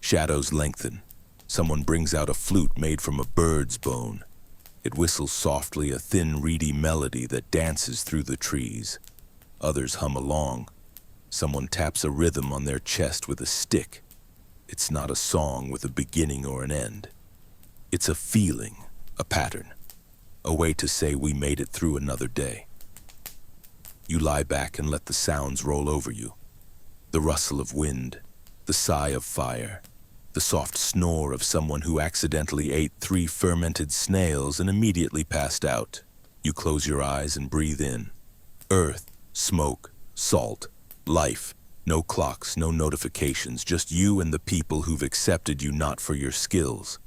Shadows lengthen. Someone brings out a flute made from a bird's bone. It whistles softly, a thin, reedy melody that dances through the trees. Others hum along. Someone taps a rhythm on their chest with a stick. It's not a song with a beginning or an end. It's a feeling, a pattern. A way to say we made it through another day. You lie back and let the sounds roll over you. The rustle of wind, the sigh of fire, the soft snore of someone who accidentally ate 3 fermented snails and immediately passed out. You close your eyes and breathe in. Earth, smoke, salt, life. No clocks, no notifications, just you and the people who've accepted you not for your skills.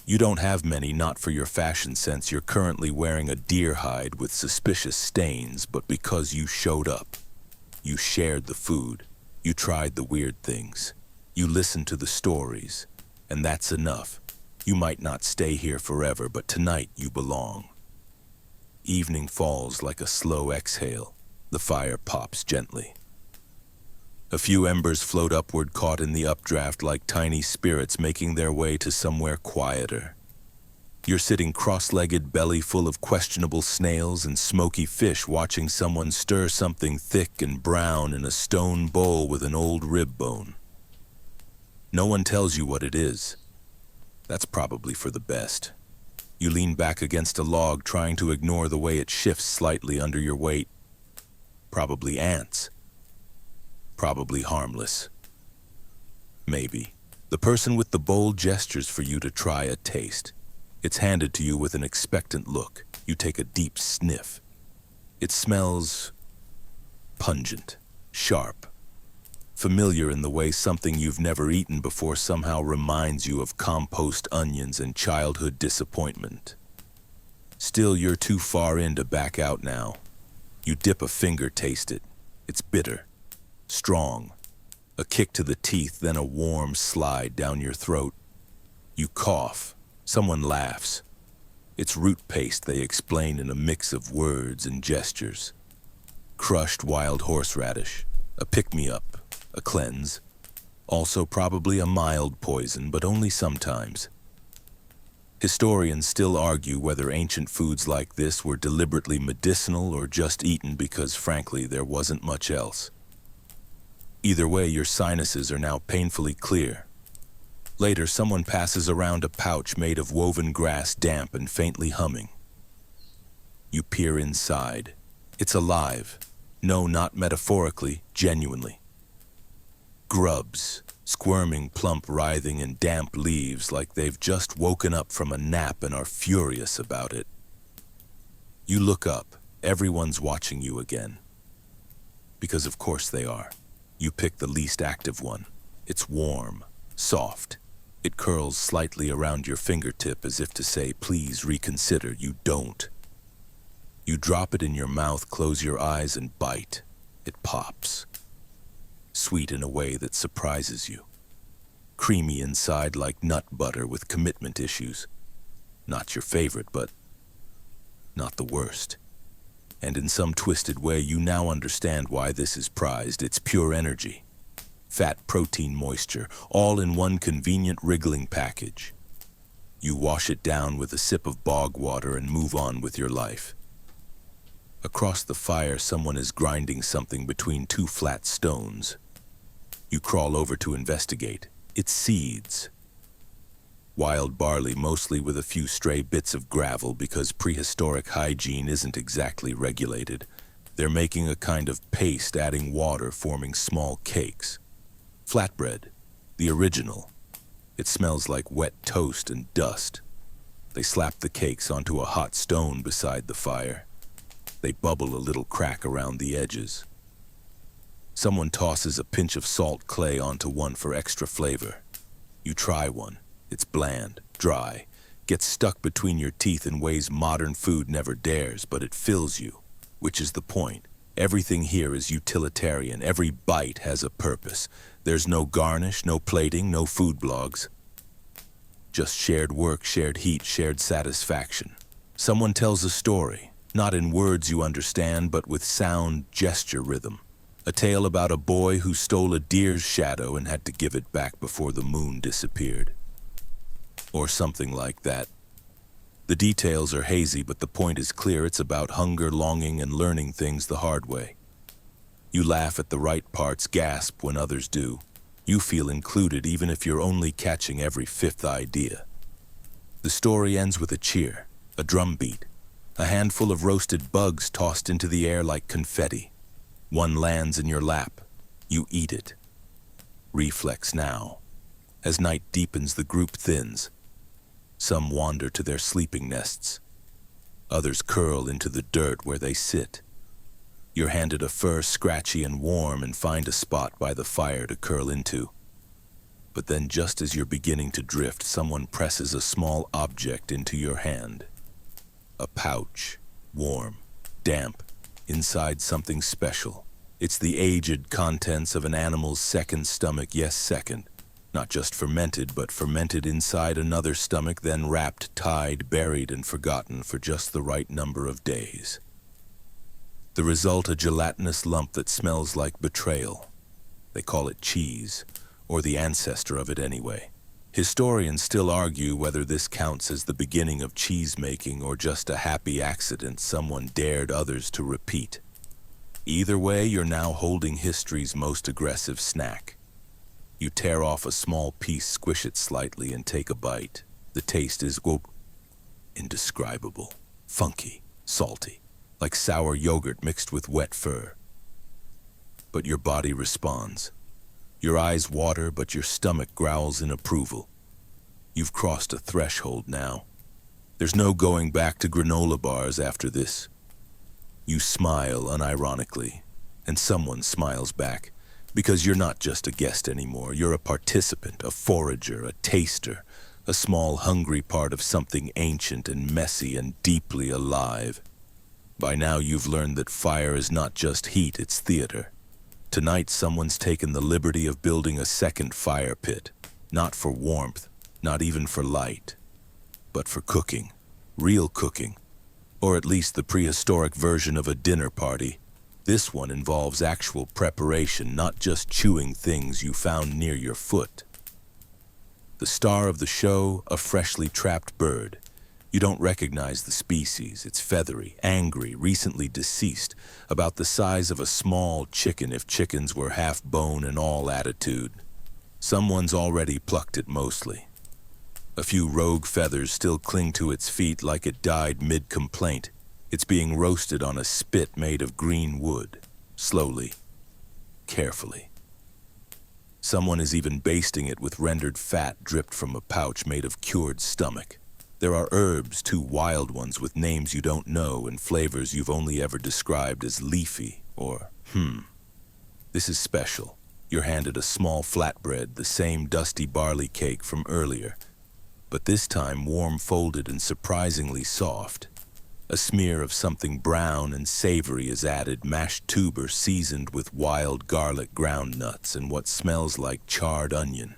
You don't have many, not for your fashion sense. You're currently wearing a deer hide with suspicious stains, but because you showed up. You shared the food. You tried the weird things. You listened to the stories. And that's enough. You might not stay here forever, but tonight you belong. Evening falls like a slow exhale. The fire pops gently. A few embers float upward, caught in the updraft like tiny spirits making their way to somewhere quieter. You're sitting cross-legged, belly full of questionable snails and smoky fish, watching someone stir something thick and brown in a stone bowl with an old rib bone. No one tells you what it is. That's probably for the best. You lean back against a log, trying to ignore the way it shifts slightly under your weight. Probably ants. Probably harmless. Maybe. The person with the bowl gestures for you to try a taste. It's handed to you with an expectant look. You take a deep sniff. It smells pungent, sharp, familiar in the way something you've never eaten before somehow reminds you of compost onions and childhood disappointment. Still, you're too far in to back out now. You dip a finger, taste it. It's bitter, strong, a kick to the teeth, then a warm slide down your throat. You cough. Someone laughs. It's root paste, they explain in a mix of words and gestures. Crushed wild horseradish, a pick-me-up, a cleanse. Also probably a mild poison, but only sometimes. Historians still argue whether ancient foods like this were deliberately medicinal or just eaten because, frankly, there wasn't much else. Either way, your sinuses are now painfully clear. Later, someone passes around a pouch made of woven grass, damp and faintly humming. You peer inside. It's alive. No, not metaphorically, genuinely. Grubs, squirming, plump, writhing in damp leaves like they've just woken up from a nap and are furious about it. You look up. Everyone's watching you again. Because of course they are. You pick the least active one. It's warm, soft. It curls slightly around your fingertip as if to say, please reconsider. You don't. You drop it in your mouth, close your eyes, and bite. It pops. Sweet in a way that surprises you. Creamy inside like nut butter with commitment issues. Not your favorite, but not the worst. And in some twisted way, you now understand why this is prized. It's pure energy. Fat, protein, moisture, all in one convenient wriggling package. You wash it down with a sip of bog water and move on with your life. Across the fire, someone is grinding something between two flat stones. You crawl over to investigate. It's seeds. Wild barley, mostly with a few stray bits of gravel because prehistoric hygiene isn't exactly regulated. They're making a kind of paste, adding water, forming small cakes. Flatbread, the original. It smells like wet toast and dust. They slap the cakes onto a hot stone beside the fire. They bubble a little crack around the edges. Someone tosses a pinch of salt clay onto one for extra flavor. You try one. It's bland, dry, gets stuck between your teeth in ways modern food never dares, but it fills you, which is the point. Everything here is utilitarian. Every bite has a purpose. There's no garnish, no plating, no food blogs. Just shared work, shared heat, shared satisfaction. Someone tells a story, not in words you understand, but with sound, gesture, rhythm. A tale about a boy who stole a deer's shadow and had to give it back before the moon disappeared. Or something like that. The details are hazy, but the point is clear. It's about hunger, longing, and learning things the hard way. You laugh at the right parts, gasp when others do. You feel included even if you're only catching every fifth idea. The story ends with a cheer, a drum beat, a handful of roasted bugs tossed into the air like confetti. One lands in your lap. You eat it. Reflex now. As night deepens, the group thins. Some wander to their sleeping nests. Others curl into the dirt where they sit. You're handed a fur scratchy and warm and find a spot by the fire to curl into. But then just as you're beginning to drift, someone presses a small object into your hand. A pouch, warm, damp, inside something special. It's the aged contents of an animal's second stomach, yes, second. Not just fermented, but fermented inside another stomach, then wrapped, tied, buried, and forgotten for just the right number of days. The result, a gelatinous lump that smells like betrayal. They call it cheese, or the ancestor of it anyway. Historians still argue whether this counts as the beginning of cheese-making or just a happy accident someone dared others to repeat. Either way, you're now holding history's most aggressive snack. You tear off a small piece, squish it slightly, and take a bite. The taste is indescribable, funky, salty, like sour yogurt mixed with wet fur. But your body responds. Your eyes water, but your stomach growls in approval. You've crossed a threshold now. There's no going back to granola bars after this. You smile unironically. And someone smiles back, because you're not just a guest anymore. You're a participant, a forager, a taster, a small hungry part of something ancient and messy and deeply alive. By now you've learned that fire is not just heat, it's theater. Tonight someone's taken the liberty of building a second fire pit, not for warmth, not even for light, but for cooking, real cooking, or at least the prehistoric version of a dinner party. This one involves actual preparation, not just chewing things you found near your foot. The star of the show, a freshly trapped bird. You don't recognize the species. It's feathery, angry, recently deceased, about the size of a small chicken if chickens were half bone and all attitude. Someone's already plucked it mostly. A few rogue feathers still cling to its feet like it died mid-complaint. It's being roasted on a spit made of green wood, slowly, carefully. Someone is even basting it with rendered fat dripped from a pouch made of cured stomach. There are herbs, 2 wild ones with names you don't know and flavors you've only ever described as leafy or This is special. You're handed a small flatbread, the same dusty barley cake from earlier, but this time warm folded and surprisingly soft. A smear of something brown and savory is added, mashed tuber seasoned with wild garlic ground nuts and what smells like charred onion.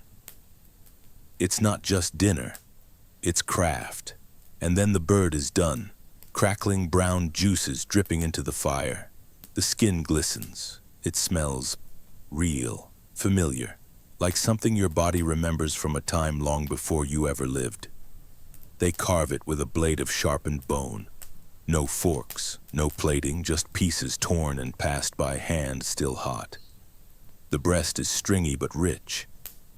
It's not just dinner. It's craft. And then the bird is done, crackling brown juices dripping into the fire. The skin glistens. It smells real, familiar, like something your body remembers from a time long before you ever lived. They carve it with a blade of sharpened bone. No forks, no plating, just pieces torn and passed by hand still hot. The breast is stringy but rich.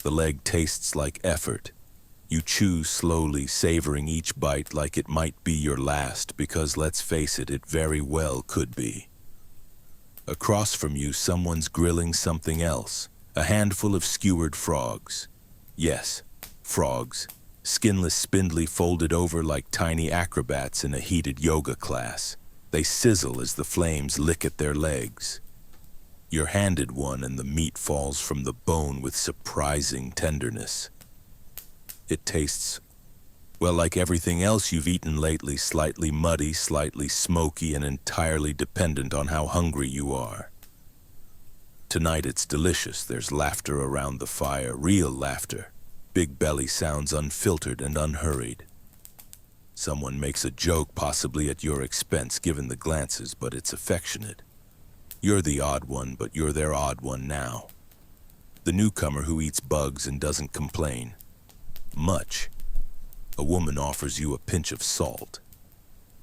The leg tastes like effort. You chew slowly, savoring each bite like it might be your last, because let's face it, it very well could be. Across from you, someone's grilling something else, a handful of skewered frogs. Yes, frogs, skinless, spindly, folded over like tiny acrobats in a heated yoga class. They sizzle as the flames lick at their legs. You're handed one and the meat falls from the bone with surprising tenderness. It tastes, well, like everything else you've eaten lately, slightly muddy, slightly smoky, and entirely dependent on how hungry you are. Tonight it's delicious. There's laughter around the fire, real laughter. Big belly sounds unfiltered and unhurried. Someone makes a joke, possibly at your expense, given the glances, but it's affectionate. You're the odd one, but you're their odd one now. The newcomer who eats bugs and doesn't complain. Much. A woman offers you a pinch of salt.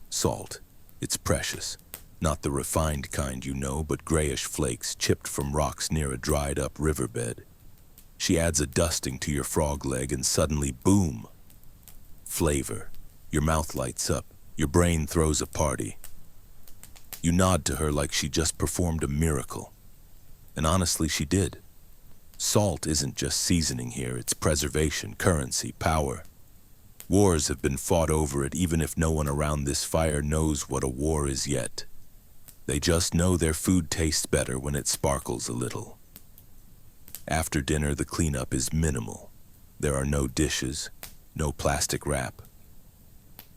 Salt. It's precious. Not the refined kind you know, but grayish flakes chipped from rocks near a dried-up riverbed. She adds a dusting to your frog leg and suddenly, boom! Flavor. Your mouth lights up. Your brain throws a party. You nod to her like she just performed a miracle. And honestly, she did. Salt isn't just seasoning here, it's preservation, currency, power. Wars have been fought over it, even if no one around this fire knows what a war is yet. They just know their food tastes better when it sparkles a little. After dinner, the cleanup is minimal. There are no dishes, no plastic wrap.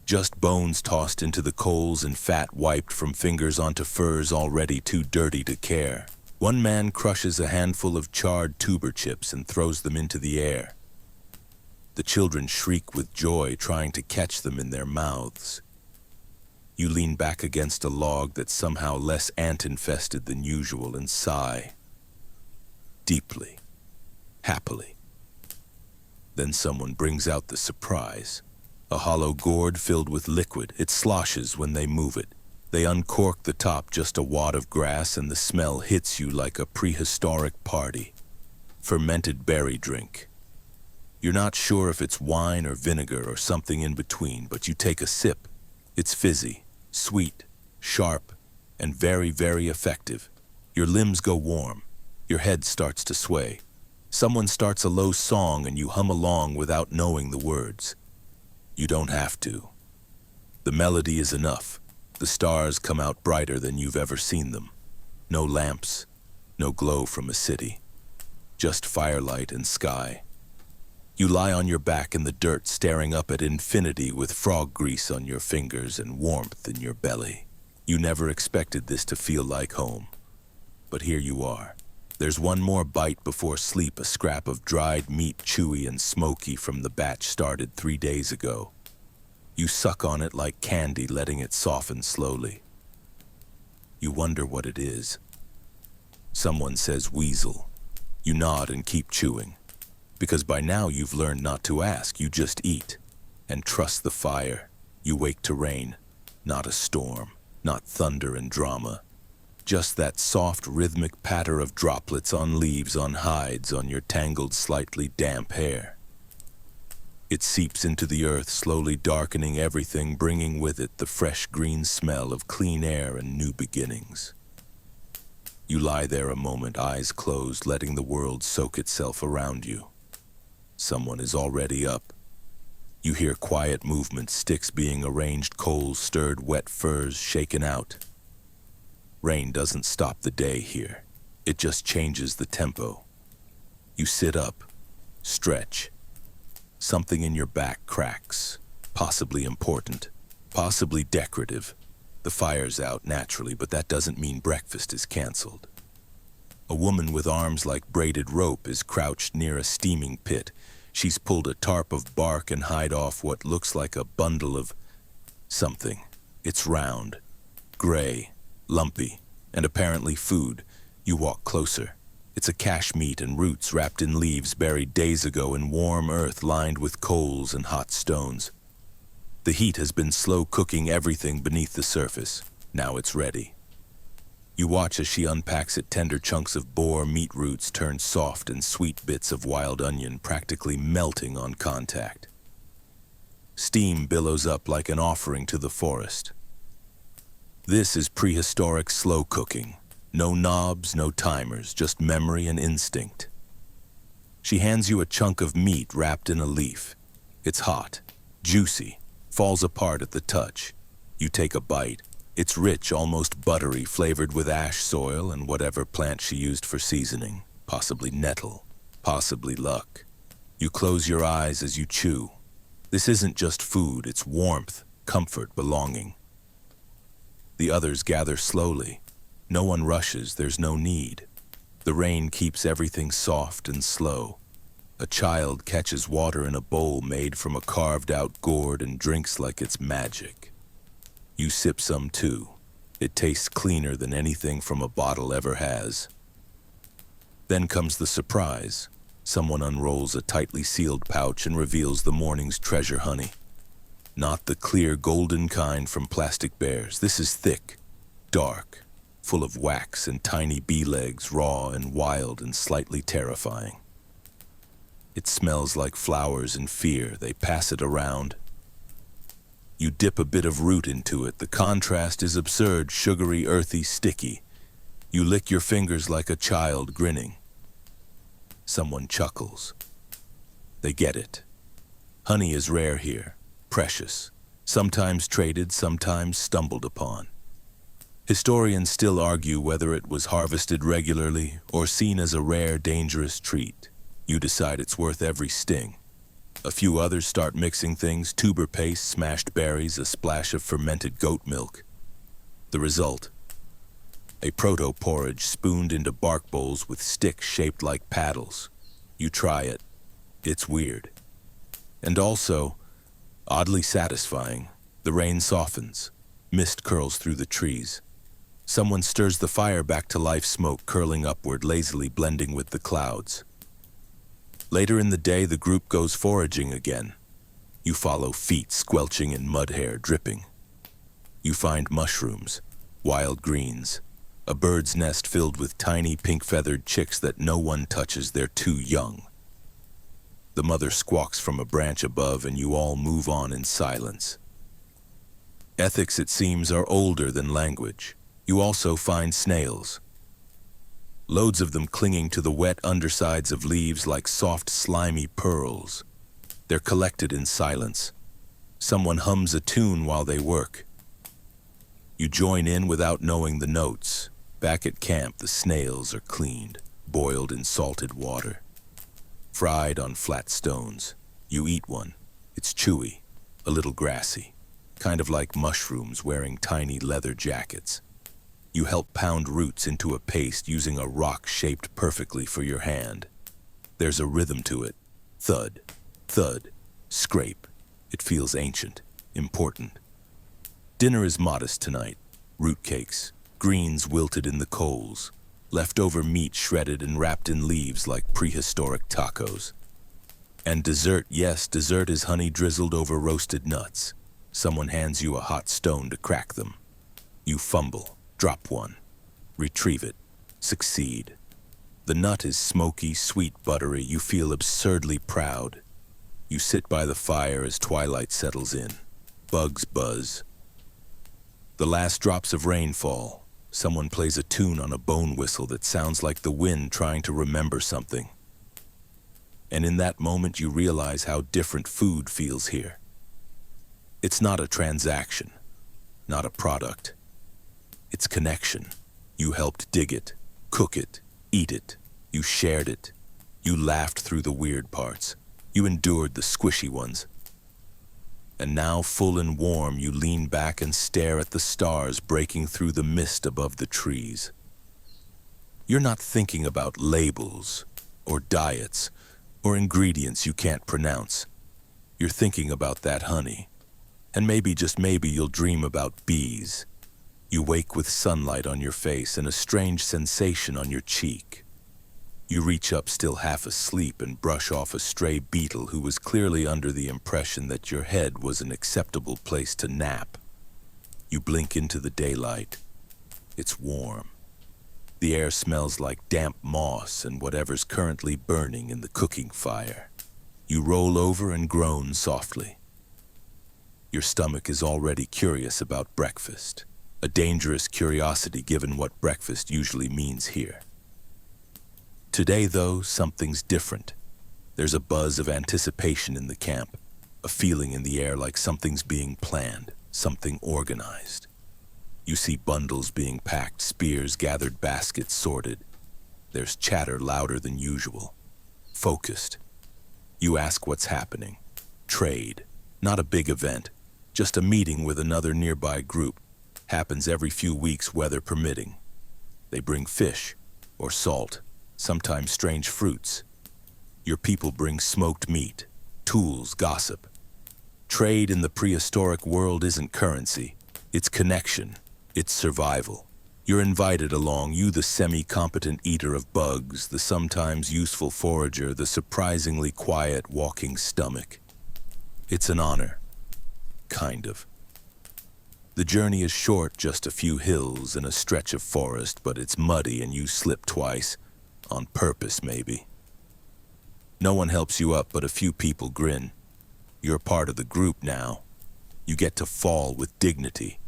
Just bones tossed into the coals and fat wiped from fingers onto furs already too dirty to care. One man crushes a handful of charred tuber chips and throws them into the air. The children shriek with joy, trying to catch them in their mouths. You lean back against a log that's somehow less ant-infested than usual and sigh. Deeply. Happily. Then someone brings out the surprise. A hollow gourd filled with liquid. It sloshes when they move it. They uncork the top, just a wad of grass, and the smell hits you like a prehistoric party. Fermented berry drink. You're not sure if it's wine or vinegar or something in between, but you take a sip. It's fizzy, sweet, sharp, and very, very effective. Your limbs go warm. Your head starts to sway. Someone starts a low song and you hum along without knowing the words. You don't have to. The melody is enough. The stars come out brighter than you've ever seen them. No lamps, no glow from a city, just firelight and sky. You lie on your back in the dirt, staring up at infinity with frog grease on your fingers and warmth in your belly. You never expected this to feel like home, but here you are. There's one more bite before sleep, a scrap of dried meat, chewy and smoky from the batch started 3 days ago. You suck on it like candy, letting it soften slowly. You wonder what it is. Someone says weasel. You nod and keep chewing, because by now you've learned not to ask, you just eat and trust the fire. You wake to rain, not a storm, not thunder and drama. Just that soft, rhythmic patter of droplets on leaves, on hides, on your tangled, slightly damp hair. It seeps into the earth, slowly darkening everything, bringing with it the fresh green smell of clean air and new beginnings. You lie there a moment, eyes closed, letting the world soak itself around you. Someone is already up. You hear quiet movement, sticks being arranged, coals stirred, wet furs shaken out. Rain doesn't stop the day here. It just changes the tempo. You sit up, stretch. Something in your back cracks, possibly important, possibly decorative. The fire's out naturally, but that doesn't mean breakfast is canceled. A woman with arms like braided rope is crouched near a steaming pit. She's pulled a tarp of bark and hide off what looks like a bundle of something. It's round, gray, lumpy, and apparently food. You walk closer. It's a cache meat and roots wrapped in leaves buried days ago in warm earth lined with coals and hot stones. The heat has been slow cooking everything beneath the surface. Now it's ready. You watch as she unpacks it, tender chunks of boar meat roots turned soft and sweet bits of wild onion practically melting on contact. Steam billows up like an offering to the forest. This is prehistoric slow cooking. No knobs, no timers, just memory and instinct. She hands you a chunk of meat wrapped in a leaf. It's hot, juicy, falls apart at the touch. You take a bite. It's rich, almost buttery, flavored with ash soil and whatever plant she used for seasoning. Possibly nettle, possibly luck. You close your eyes as you chew. This isn't just food, it's warmth, comfort, belonging. The others gather slowly. No one rushes, there's no need. The rain keeps everything soft and slow. A child catches water in a bowl made from a carved-out gourd and drinks like it's magic. You sip some too. It tastes cleaner than anything from a bottle ever has. Then comes the surprise. Someone unrolls a tightly sealed pouch and reveals the morning's treasure honey. Not the clear golden kind from plastic bears. This is thick, dark, full of wax and tiny bee legs, raw and wild and slightly terrifying. It smells like flowers and fear. They pass it around. You dip a bit of root into it. The contrast is absurd, sugary, earthy, sticky. You lick your fingers like a child, grinning. Someone chuckles. They get it. Honey is rare here. Precious, sometimes traded, sometimes stumbled upon. Historians still argue whether it was harvested regularly or seen as a rare, dangerous treat. You decide it's worth every sting. A few others start mixing things, tuber paste, smashed berries, a splash of fermented goat milk. The result? A proto-porridge spooned into bark bowls with sticks shaped like paddles. You try it. It's weird. And also, oddly satisfying. The rain softens. Mist curls through the trees. Someone stirs the fire back to life, smoke curling upward, lazily blending with the clouds. Later in the day, the group goes foraging again. You follow feet squelching in mud hair, dripping. You find mushrooms, wild greens, a bird's nest filled with tiny pink-feathered chicks that no one touches, they're too young. The mother squawks from a branch above and you all move on in silence. Ethics, it seems, are older than language. You also find snails. Loads of them clinging to the wet undersides of leaves like soft, slimy pearls. They're collected in silence. Someone hums a tune while they work. You join in without knowing the notes. Back at camp, the snails are cleaned, boiled in salted water, fried on flat stones. You eat one. It's chewy, a little grassy, kind of like mushrooms wearing tiny leather jackets. You help pound roots into a paste using a rock shaped perfectly for your hand. There's a rhythm to it. Thud, thud, scrape. It feels ancient, important. Dinner is modest tonight. Root cakes, greens wilted in the coals, leftover meat shredded and wrapped in leaves like prehistoric tacos. And dessert, yes, dessert is honey drizzled over roasted nuts. Someone hands you a hot stone to crack them. You fumble, drop one, retrieve it, succeed. The nut is smoky, sweet, buttery. You feel absurdly proud. You sit by the fire as twilight settles in. Bugs buzz. The last drops of rain fall. Someone plays a tune on a bone whistle that sounds like the wind trying to remember something. And in that moment you realize how different food feels here. It's not a transaction, not a product. It's connection. You helped dig it, cook it, eat it. You shared it. You laughed through the weird parts. You endured the squishy ones. And now, full and warm, you lean back and stare at the stars breaking through the mist above the trees. You're not thinking about labels, or diets, or ingredients you can't pronounce. You're thinking about that honey. And maybe, just maybe, you'll dream about bees. You wake with sunlight on your face and a strange sensation on your cheek. You reach up still half asleep and brush off a stray beetle who was clearly under the impression that your head was an acceptable place to nap. You blink into the daylight. It's warm. The air smells like damp moss and whatever's currently burning in the cooking fire. You roll over and groan softly. Your stomach is already curious about breakfast, a dangerous curiosity given what breakfast usually means here. Today, though, something's different. There's a buzz of anticipation in the camp, a feeling in the air like something's being planned, something organized. You see bundles being packed, spears gathered, baskets sorted. There's chatter louder than usual, focused. You ask what's happening. Trade, not a big event, just a meeting with another nearby group. Happens every few weeks, weather permitting. They bring fish or salt, sometimes strange fruits. Your people bring smoked meat, tools, gossip. Trade in the prehistoric world isn't currency, it's connection, it's survival. You're invited along, you the semi-competent eater of bugs, the sometimes useful forager, the surprisingly quiet walking stomach. It's an honor. Kind of. The journey is short, just a few hills and a stretch of forest, but it's muddy and you slip twice. On purpose, maybe. No one helps you up, but a few people grin. You're part of the group now. You get to fall with dignity.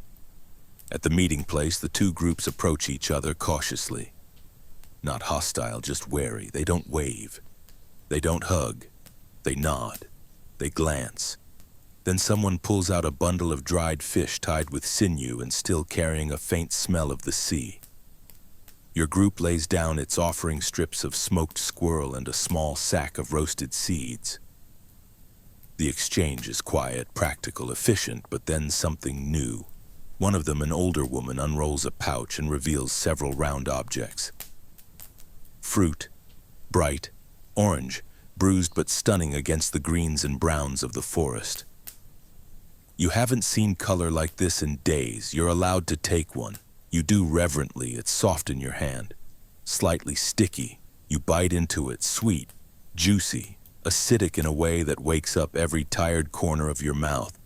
At the meeting place, the two groups approach each other cautiously. Not hostile, just wary. They don't wave. They don't hug. They nod. They glance. Then someone pulls out a bundle of dried fish tied with sinew and still carrying a faint smell of the sea. Your group lays down its offering strips of smoked squirrel and a small sack of roasted seeds. The exchange is quiet, practical, efficient, but then something new. One of them, an older woman, unrolls a pouch and reveals several round objects. Fruit, bright, orange, bruised but stunning against the greens and browns of the forest. You haven't seen color like this in days. You're allowed to take one. You do reverently. It's soft in your hand, slightly sticky. You bite into it, sweet, juicy, acidic in a way that wakes up every tired corner of your mouth.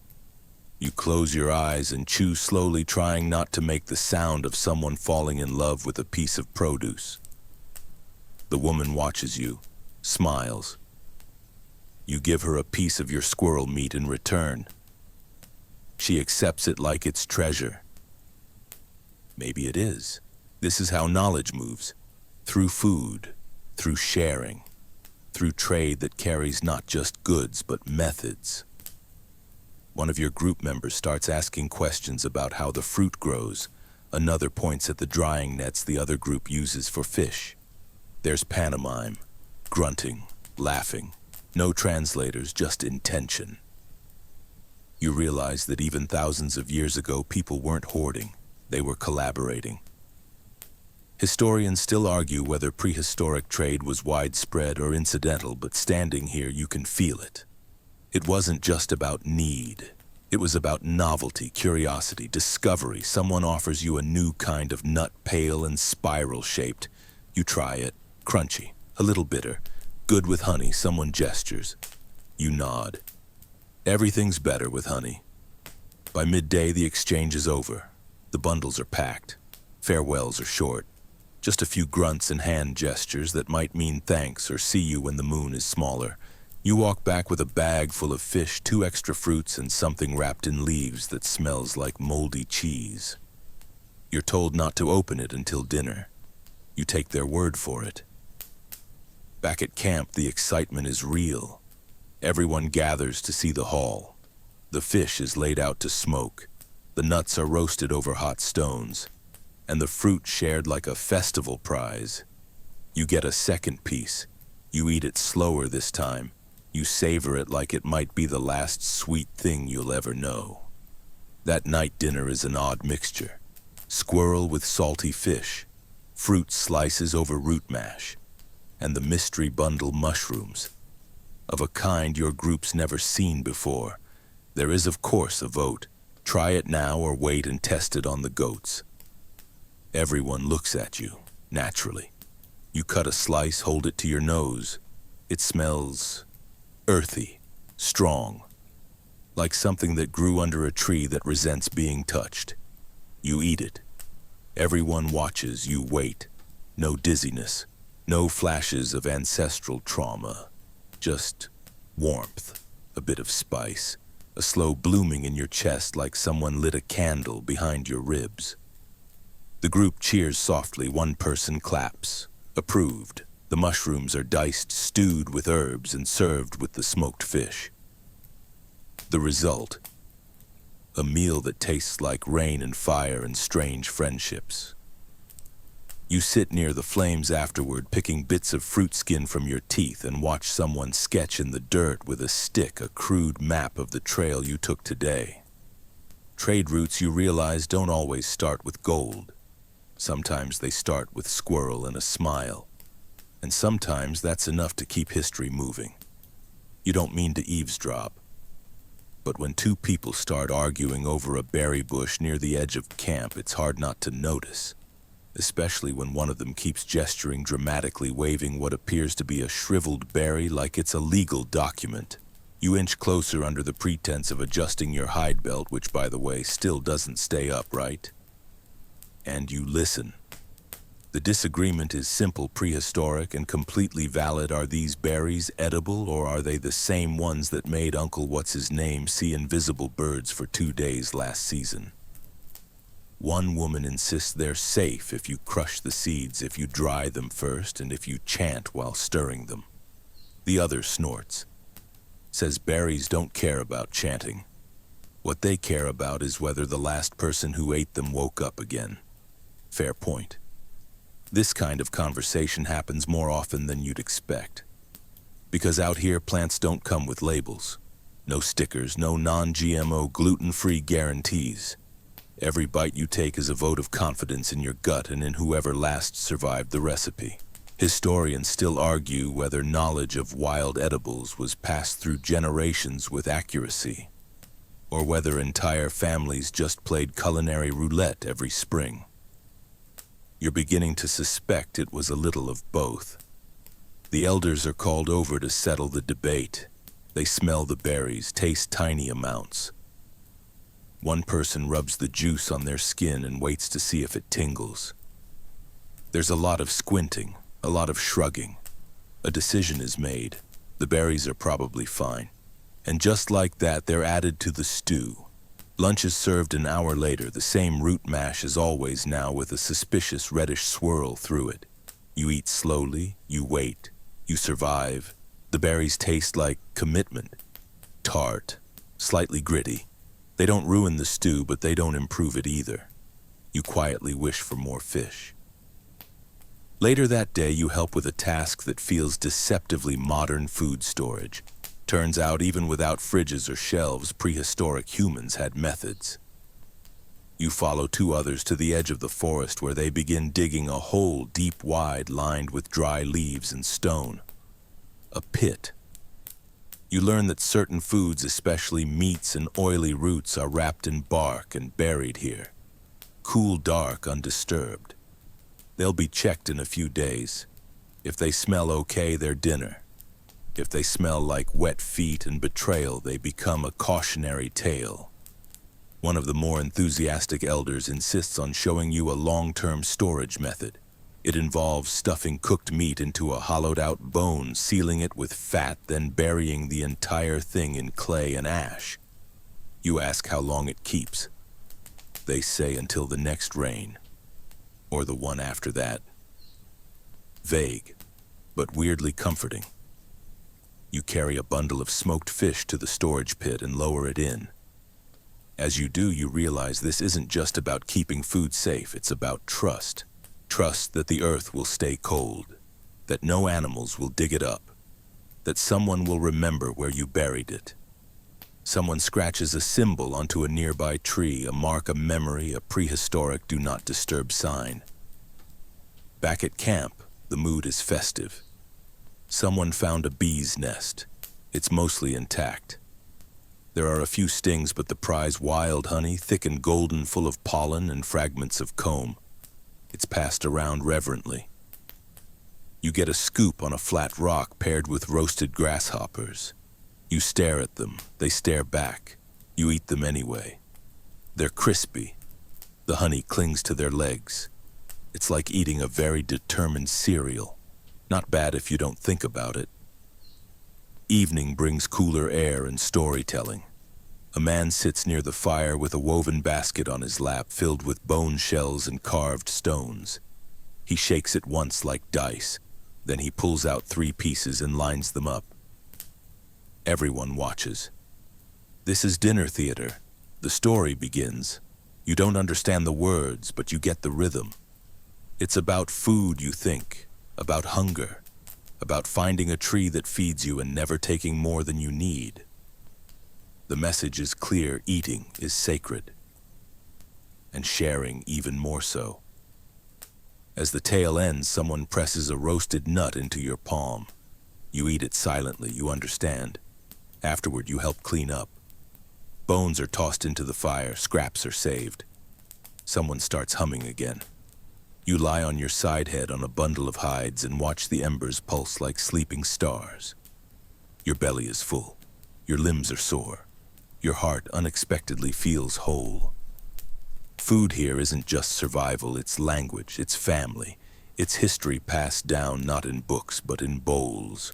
You close your eyes and chew slowly, trying not to make the sound of someone falling in love with a piece of produce. The woman watches you, smiles. You give her a piece of your squirrel meat in return. She accepts it like it's treasure. Maybe it is. This is how knowledge moves. Through food, through sharing, through trade that carries not just goods, but methods. One of your group members starts asking questions about how the fruit grows, Another points at the drying nets the other group uses for fish. There's pantomime, grunting, laughing. No translators, just intention. You realize that even thousands of years ago, people weren't hoarding. They were collaborating. Historians still argue whether prehistoric trade was widespread or incidental, but standing here, you can feel it. It wasn't just about need. It was about novelty, curiosity, discovery. Someone offers you a new kind of nut, pale and spiral-shaped. You try it, crunchy, a little bitter, good with honey. Someone gestures. You nod. Everything's better with honey. By midday, the exchange is over. The bundles are packed. Farewells are short. Just a few grunts and hand gestures that might mean thanks or see you when the moon is smaller. You walk back with a bag full of fish, 2 extra fruits, and something wrapped in leaves that smells like moldy cheese. You're told not to open it until dinner. You take their word for it. Back at camp, the excitement is real. Everyone gathers to see the haul. The fish is laid out to smoke. The nuts are roasted over hot stones, and the fruit shared like a festival prize. You get a second piece. You eat it slower this time. You savor it like it might be the last sweet thing you'll ever know. That night dinner is an odd mixture. Squirrel with salty fish, fruit slices over root mash, and the mystery bundle mushrooms, of a kind your group's never seen before. There is, of course, a vote. Try it now or wait and test it on the goats. Everyone looks at you, naturally. You cut a slice, hold it to your nose. It smells earthy, strong, like something that grew under a tree that resents being touched. You eat it. Everyone watches, you wait. No dizziness, no flashes of ancestral trauma. Just warmth, a bit of spice, a slow blooming in your chest like someone lit a candle behind your ribs. The group cheers softly. One person claps. Approved. The mushrooms are diced, stewed with herbs, and served with the smoked fish. The result? A meal that tastes like rain and fire and strange friendships. You sit near the flames afterward, picking bits of fruit skin from your teeth, and watch someone sketch in the dirt with a stick a crude map of the trail you took today. Trade routes, you realize, don't always start with gold. Sometimes they start with squirrel and a smile. And sometimes that's enough to keep history moving. You don't mean to eavesdrop. But when 2 people start arguing over a berry bush near the edge of camp, it's hard not to notice. Especially when one of them keeps gesturing dramatically, waving what appears to be a shriveled berry like it's a legal document. You inch closer under the pretense of adjusting your hide belt, which, by the way, still doesn't stay upright. And you listen. The disagreement is simple, prehistoric, and completely valid. Are these berries edible, or are they the same ones that made Uncle What's-His-Name see invisible birds for 2 days last season? One woman insists they're safe if you crush the seeds, if you dry them first, and if you chant while stirring them. The other snorts. Says berries don't care about chanting. What they care about is whether the last person who ate them woke up again. Fair point. This kind of conversation happens more often than you'd expect. Because out here, plants don't come with labels. No stickers, no non-GMO, gluten-free guarantees. Every bite you take is a vote of confidence in your gut and in whoever last survived the recipe. Historians still argue whether knowledge of wild edibles was passed through generations with accuracy, or whether entire families just played culinary roulette every spring. You're beginning to suspect it was a little of both. The elders are called over to settle the debate. They smell the berries, taste tiny amounts. One person rubs the juice on their skin and waits to see if it tingles. There's a lot of squinting, a lot of shrugging. A decision is made. The berries are probably fine. And just like that, they're added to the stew. Lunch is served an hour later, the same root mash as always, now with a suspicious reddish swirl through it. You eat slowly, you wait, you survive. The berries taste like commitment. Tart, slightly gritty. They don't ruin the stew, but they don't improve it either. You quietly wish for more fish. Later that day, you help with a task that feels deceptively modern: food storage. Turns out, even without fridges or shelves, prehistoric humans had methods. You follow two others to the edge of the forest, where they begin digging a hole deep, wide, lined with dry leaves and stone. A pit. You learn that certain foods, especially meats and oily roots, are wrapped in bark and buried here. Cool, dark, undisturbed. They'll be checked in a few days. If they smell okay, they're dinner. If they smell like wet feet and betrayal, they become a cautionary tale. One of the more enthusiastic elders insists on showing you a long-term storage method. It involves stuffing cooked meat into a hollowed-out bone, sealing it with fat, then burying the entire thing in clay and ash. You ask how long it keeps. They say until the next rain, or the one after that. Vague, but weirdly comforting. You carry a bundle of smoked fish to the storage pit and lower it in. As you do, you realize this isn't just about keeping food safe, it's about trust. Trust that the earth will stay cold, that no animals will dig it up, that someone will remember where you buried it. Someone scratches a symbol onto a nearby tree, a mark, a memory, a prehistoric do not disturb sign. Back at camp, the mood is festive. Someone found a bee's nest. It's mostly intact. There are a few stings, but the prize, wild honey, thick and golden, full of pollen and fragments of comb. It's passed around reverently. You get a scoop on a flat rock paired with roasted grasshoppers. You stare at them, they stare back. You eat them anyway. They're crispy. The honey clings to their legs. It's like eating a very determined cereal. Not bad if you don't think about it. Evening brings cooler air and storytelling. A man sits near the fire with a woven basket on his lap filled with bone shells and carved stones. He shakes it once like dice. Then he pulls out 3 pieces and lines them up. Everyone watches. This is dinner theater. The story begins. You don't understand the words, but you get the rhythm. It's about food, you think, about hunger, about finding a tree that feeds you and never taking more than you need. The message is clear: eating is sacred, and sharing even more so. As the tale ends, someone presses a roasted nut into your palm. You eat it silently, you understand. Afterward, you help clean up. Bones are tossed into the fire, scraps are saved. Someone starts humming again. You lie on your side head on a bundle of hides and watch the embers pulse like sleeping stars. Your belly is full. Your limbs are sore. Your heart unexpectedly feels whole. Food here isn't just survival, it's language, it's family. It's history passed down not in books but in bowls.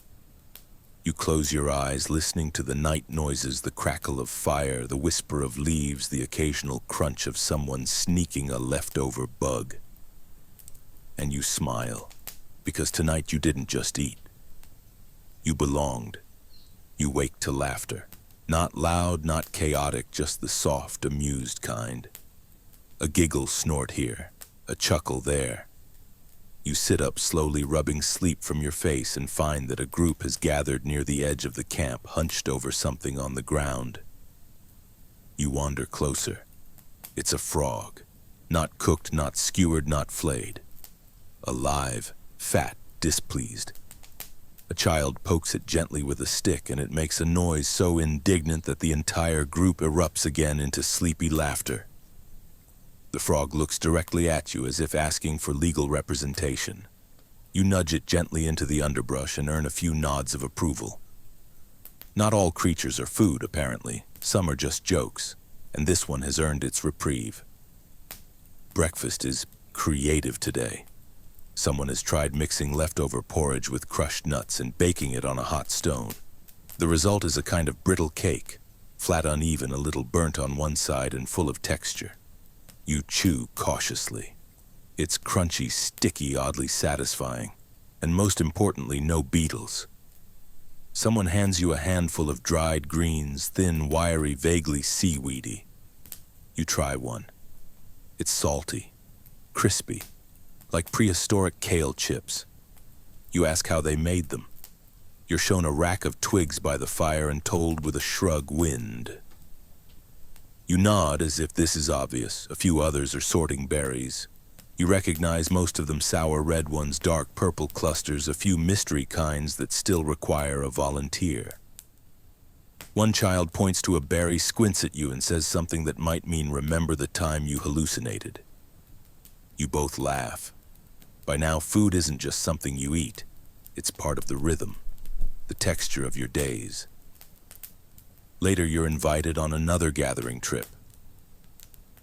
You close your eyes, listening to the night noises, the crackle of fire, the whisper of leaves, the occasional crunch of someone sneaking a leftover bug. And you smile, because tonight you didn't just eat. You belonged. You wake to laughter. Not loud, not chaotic, just the soft, amused kind. A giggle snort here, a chuckle there. You sit up slowly, rubbing sleep from your face, and find that a group has gathered near the edge of the camp, hunched over something on the ground. You wander closer. It's a frog. Not cooked, not skewered, not flayed. Alive, fat, displeased. A child pokes it gently with a stick, and it makes a noise so indignant that the entire group erupts again into sleepy laughter. The frog looks directly at you as if asking for legal representation. You nudge it gently into the underbrush and earn a few nods of approval. Not all creatures are food, apparently. Some are just jokes, and this one has earned its reprieve. Breakfast is creative today. Someone has tried mixing leftover porridge with crushed nuts and baking it on a hot stone. The result is a kind of brittle cake, flat, uneven, a little burnt on one side and full of texture. You chew cautiously. It's crunchy, sticky, oddly satisfying, and most importantly, no beetles. Someone hands you a handful of dried greens, thin, wiry, vaguely seaweedy. You try one. It's salty, crispy, like prehistoric kale chips. You ask how they made them. You're shown a rack of twigs by the fire and told with a shrug, wind. You nod as if this is obvious. A few others are sorting berries. You recognize most of them sour red ones, dark purple clusters, a few mystery kinds that still require a volunteer. One child points to a berry, squints at you, and says something that might mean remember the time you hallucinated. You both laugh. By now, food isn't just something you eat. It's part of the rhythm, the texture of your days. Later, you're invited on another gathering trip.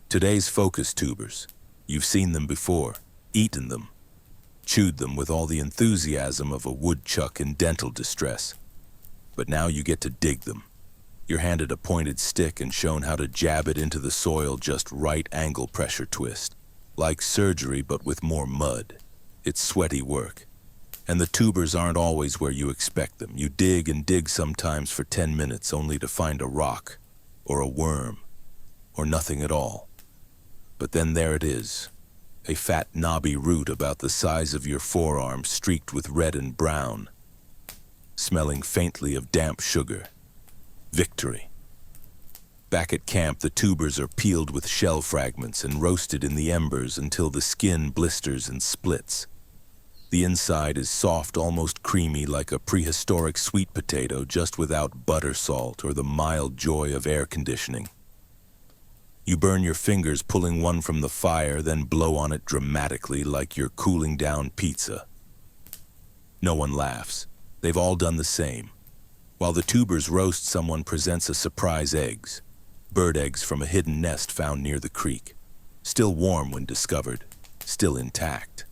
Today's focus tubers. You've seen them before, eaten them, chewed them with all the enthusiasm of a woodchuck in dental distress. But now you get to dig them. You're handed a pointed stick and shown how to jab it into the soil, just right angle pressure twist. Like surgery, but with more mud. It's sweaty work. And the tubers aren't always where you expect them. You dig and dig sometimes for 10 minutes only to find a rock, or a worm, or nothing at all. But then there it is. A fat, knobby root about the size of your forearm, streaked with red and brown, smelling faintly of damp sugar. Victory. Back at camp, the tubers are peeled with shell fragments and roasted in the embers until the skin blisters and splits. The inside is soft, almost creamy, like a prehistoric sweet potato, just without butter salt or the mild joy of air conditioning. You burn your fingers pulling one from the fire, then blow on it dramatically like you're cooling down pizza. No one laughs. They've all done the same. While the tubers roast, someone presents a surprise eggs. Bird eggs from a hidden nest found near the creek. Still warm when discovered. Still intact.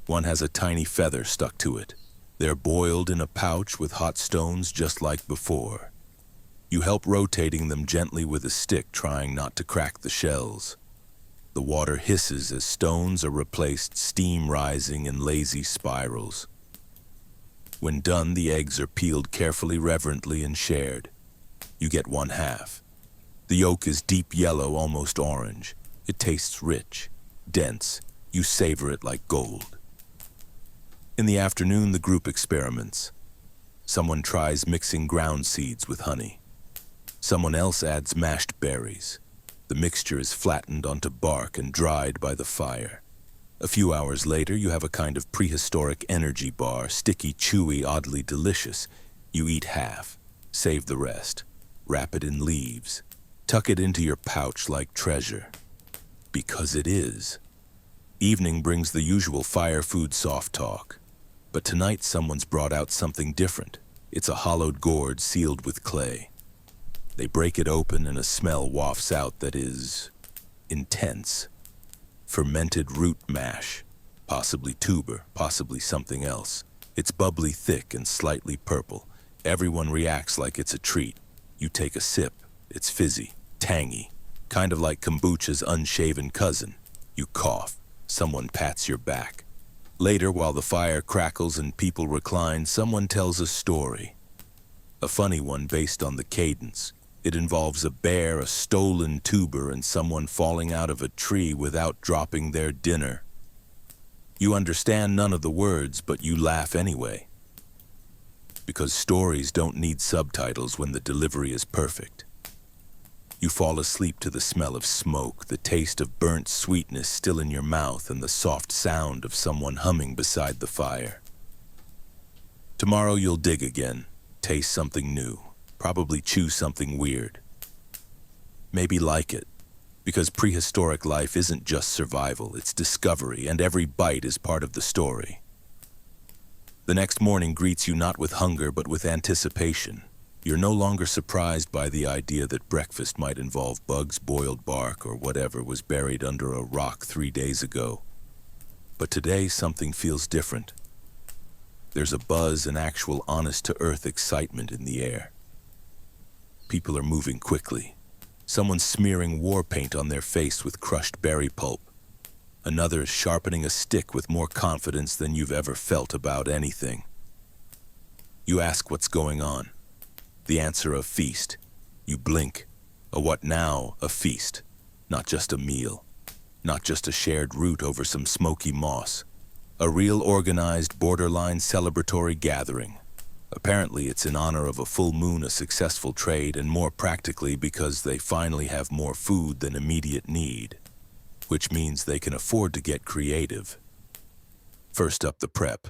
One has a tiny feather stuck to it. They're boiled in a pouch with hot stones just like before. You help rotating them gently with a stick, trying not to crack the shells. The water hisses as stones are replaced, steam rising in lazy spirals. When done, the eggs are peeled carefully, reverently, and shared. You get one half. The yolk is deep yellow, almost orange. It tastes rich, dense. You savor it like gold. In the afternoon, the group experiments. Someone tries mixing ground seeds with honey. Someone else adds mashed berries. The mixture is flattened onto bark and dried by the fire. A few hours later, you have a kind of prehistoric energy bar, sticky, chewy, oddly delicious. You eat half, save the rest, wrap it in leaves, tuck it into your pouch like treasure. Because it is. Evening brings the usual fire food soft talk. But tonight someone's brought out something different. It's a hollowed gourd sealed with clay. They break it open and a smell wafts out that is intense. Fermented root mash, possibly tuber, possibly something else. It's bubbly, thick, and slightly purple. Everyone reacts like it's a treat. You take a sip. It's fizzy, tangy, kind of like kombucha's unshaven cousin. You cough. Someone pats your back. Later, while the fire crackles and people recline, someone tells a story. A funny one based on the cadence. It involves a bear, a stolen tuber, and someone falling out of a tree without dropping their dinner. You understand none of the words, but you laugh anyway. Because stories don't need subtitles when the delivery is perfect. You fall asleep to the smell of smoke, the taste of burnt sweetness still in your mouth, and the soft sound of someone humming beside the fire. Tomorrow you'll dig again, taste something new. Probably choose something weird. Maybe like it, because prehistoric life isn't just survival, it's discovery, and every bite is part of the story. The next morning greets you not with hunger, but with anticipation. You're no longer surprised by the idea that breakfast might involve bugs, boiled bark, or whatever was buried under a rock 3 days ago. But today something feels different. There's a buzz and actual honest-to-earth excitement in the air. People are moving quickly. Someone's smearing war paint on their face with crushed berry pulp. Another is sharpening a stick with more confidence than you've ever felt about anything. You ask what's going on. The answer, a feast. You blink. A what now? A feast. Not just a meal. not just a shared root over some smoky moss. A real organized, borderline celebratory gathering. Apparently it's in honor of a full moon, a successful trade, and more practically because they finally have more food than immediate need, which means they can afford to get creative. First up, the prep.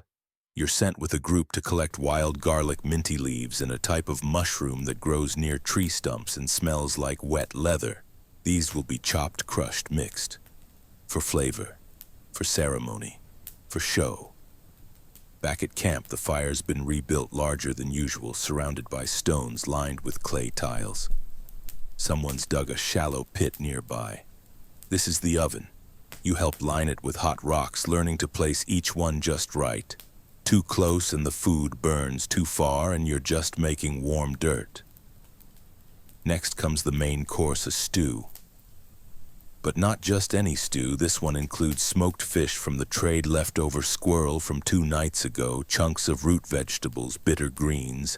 You're sent with a group to collect wild garlic minty leaves and a type of mushroom that grows near tree stumps and smells like wet leather. These will be chopped, crushed, mixed. For flavor, for ceremony, for show. Back at camp, the fire's been rebuilt larger than usual, surrounded by stones lined with clay tiles. Someone's dug a shallow pit nearby. This is the oven. You help line it with hot rocks, learning to place each one just right. Too close and the food burns, too far and you're just making warm dirt. Next comes the main course, a stew. But not just any stew. This one includes smoked fish from the trade, leftover squirrel from 2 nights ago, chunks of root vegetables, bitter greens,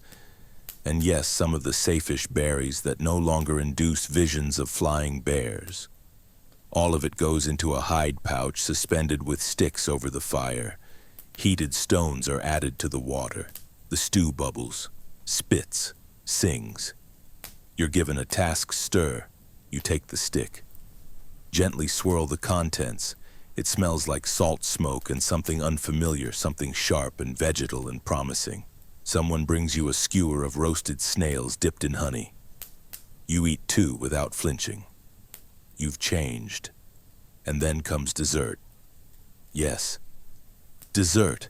and yes, some of the safeish berries that no longer induce visions of flying bears. All of it goes into a hide pouch suspended with sticks over the fire. Heated stones are added to the water. The stew bubbles, spits, sings. You're given a task: stir. You take the stick. Gently swirl the contents. It smells like salt smoke and something unfamiliar, something sharp and vegetal and promising. Someone brings you a skewer of roasted snails dipped in honey. You eat 2 without flinching. You've changed. And then comes dessert. Yes, dessert.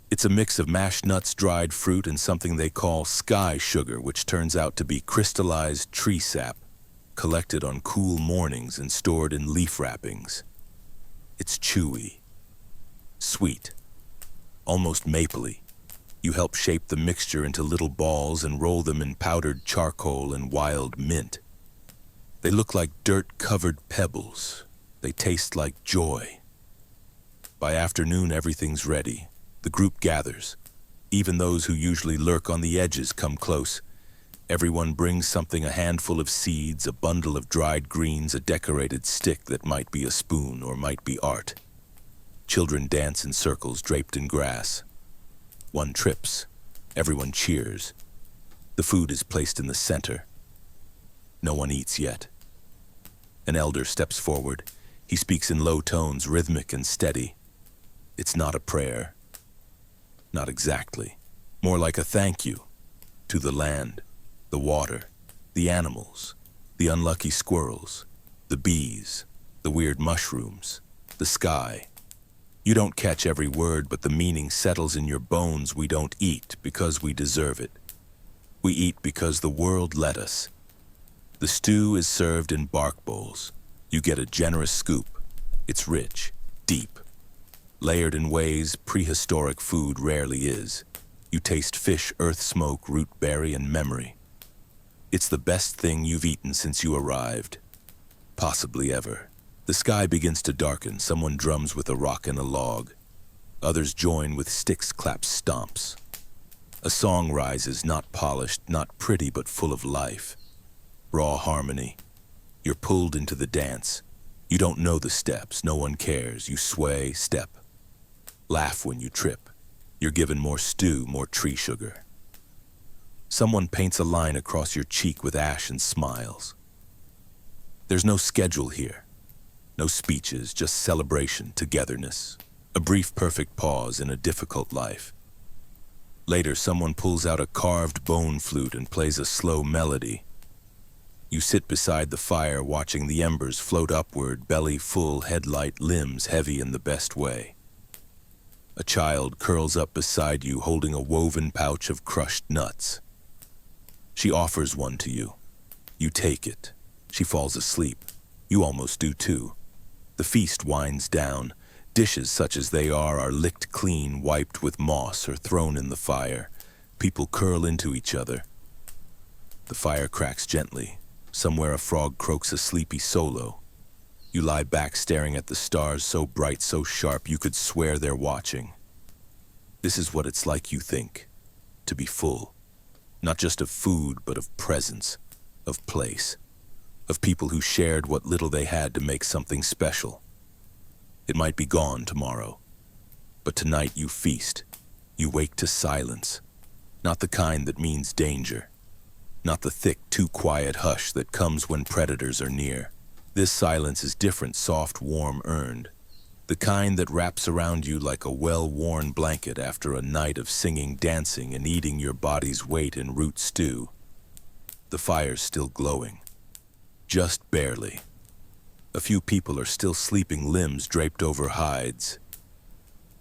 It's a mix of mashed nuts, dried fruit, and something they call sky sugar, which turns out to be crystallized tree sap, collected on cool mornings and stored in leaf wrappings. It's chewy, sweet, almost mapley. You help shape the mixture into little balls and roll them in powdered charcoal and wild mint. They look like dirt-covered pebbles. They taste like joy. By afternoon, everything's ready. The group gathers. Even those who usually lurk on the edges come close. Everyone brings something: a handful of seeds, a bundle of dried greens, a decorated stick that might be a spoon or might be art. Children dance in circles draped in grass. One trips. Everyone cheers. The food is placed in the center. No one eats yet. An elder steps forward. He speaks in low tones, rhythmic and steady. It's not a prayer. Not exactly. More like a thank you to the land, the water, the animals, the unlucky squirrels, the bees, the weird mushrooms, the sky. You don't catch every word, but the meaning settles in your bones. We don't eat because we deserve it. We eat because the world let us. The stew is served in bark bowls. You get a generous scoop. It's rich, deep, layered in ways prehistoric food rarely is. You taste fish, earth smoke, root berry, and memory. It's the best thing you've eaten since you arrived. Possibly ever. The sky begins to darken. Someone drums with a rock and a log. Others join with sticks, claps, stomps. A song rises, not polished, not pretty, but full of life. Raw harmony. You're pulled into the dance. You don't know the steps. No one cares. You sway, step. Laugh when you trip. You're given more stew, more tree sugar. Someone paints a line across your cheek with ash and smiles. There's no schedule here. No speeches, just celebration, togetherness. A brief, perfect pause in a difficult life. Later, someone pulls out a carved bone flute and plays a slow melody. You sit beside the fire, watching the embers float upward, belly full, headlight, limbs heavy in the best way. A child curls up beside you, holding a woven pouch of crushed nuts. She offers one to you. You take it. She falls asleep. You almost do too. The feast winds down. Dishes such as they are licked clean, wiped with moss, or thrown in the fire. People curl into each other. The fire cracks gently. Somewhere a frog croaks a sleepy solo. You lie back staring at the stars, so bright, so sharp, you could swear they're watching. This is what it's like, you think, to be full. Not just of food, but of presence, of place, of people who shared what little they had to make something special. It might be gone tomorrow. But tonight you feast. You wake to silence. Not the kind that means danger. Not the thick, too quiet hush that comes when predators are near. This silence is different, soft, warm, earned. The kind that wraps around you like a well-worn blanket after a night of singing, dancing, and eating your body's weight in root stew. The fire's still glowing. Just barely. A few people are still sleeping, limbs draped over hides.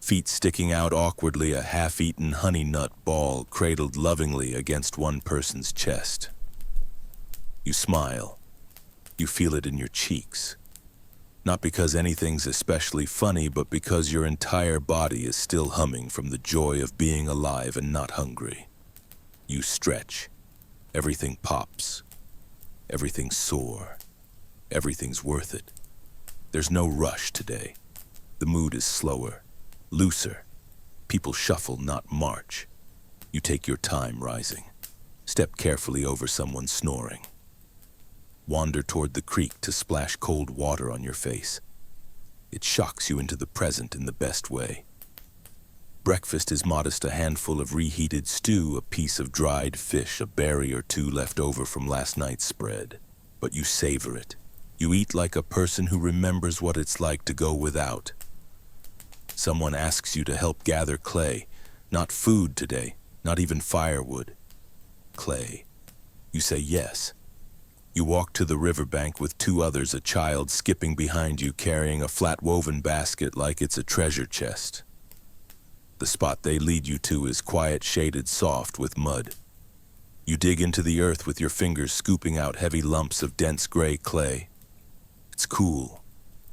Feet sticking out awkwardly, a half-eaten honey nut ball cradled lovingly against one person's chest. You smile. You feel it in your cheeks. Not because anything's especially funny, but because your entire body is still humming from the joy of being alive and not hungry. You stretch. Everything pops. Everything's sore. Everything's worth it. There's no rush today. The mood is slower, looser. People shuffle, not march. You take your time rising. Step carefully over someone snoring. Wander toward the creek to splash cold water on your face. It shocks you into the present in the best way. Breakfast is modest, a handful of reheated stew, a piece of dried fish, a berry or two left over from last night's spread. But you savor it. You eat like a person who remembers what it's like to go without. Someone asks you to help gather clay. Not food today, not even firewood. Clay. You say yes. You walk to the riverbank with two others, a child skipping behind you carrying a flat woven basket like it's a treasure chest. The spot they lead you to is quiet, shaded, soft with mud. You dig into the earth with your fingers, scooping out heavy lumps of dense gray clay. It's cool,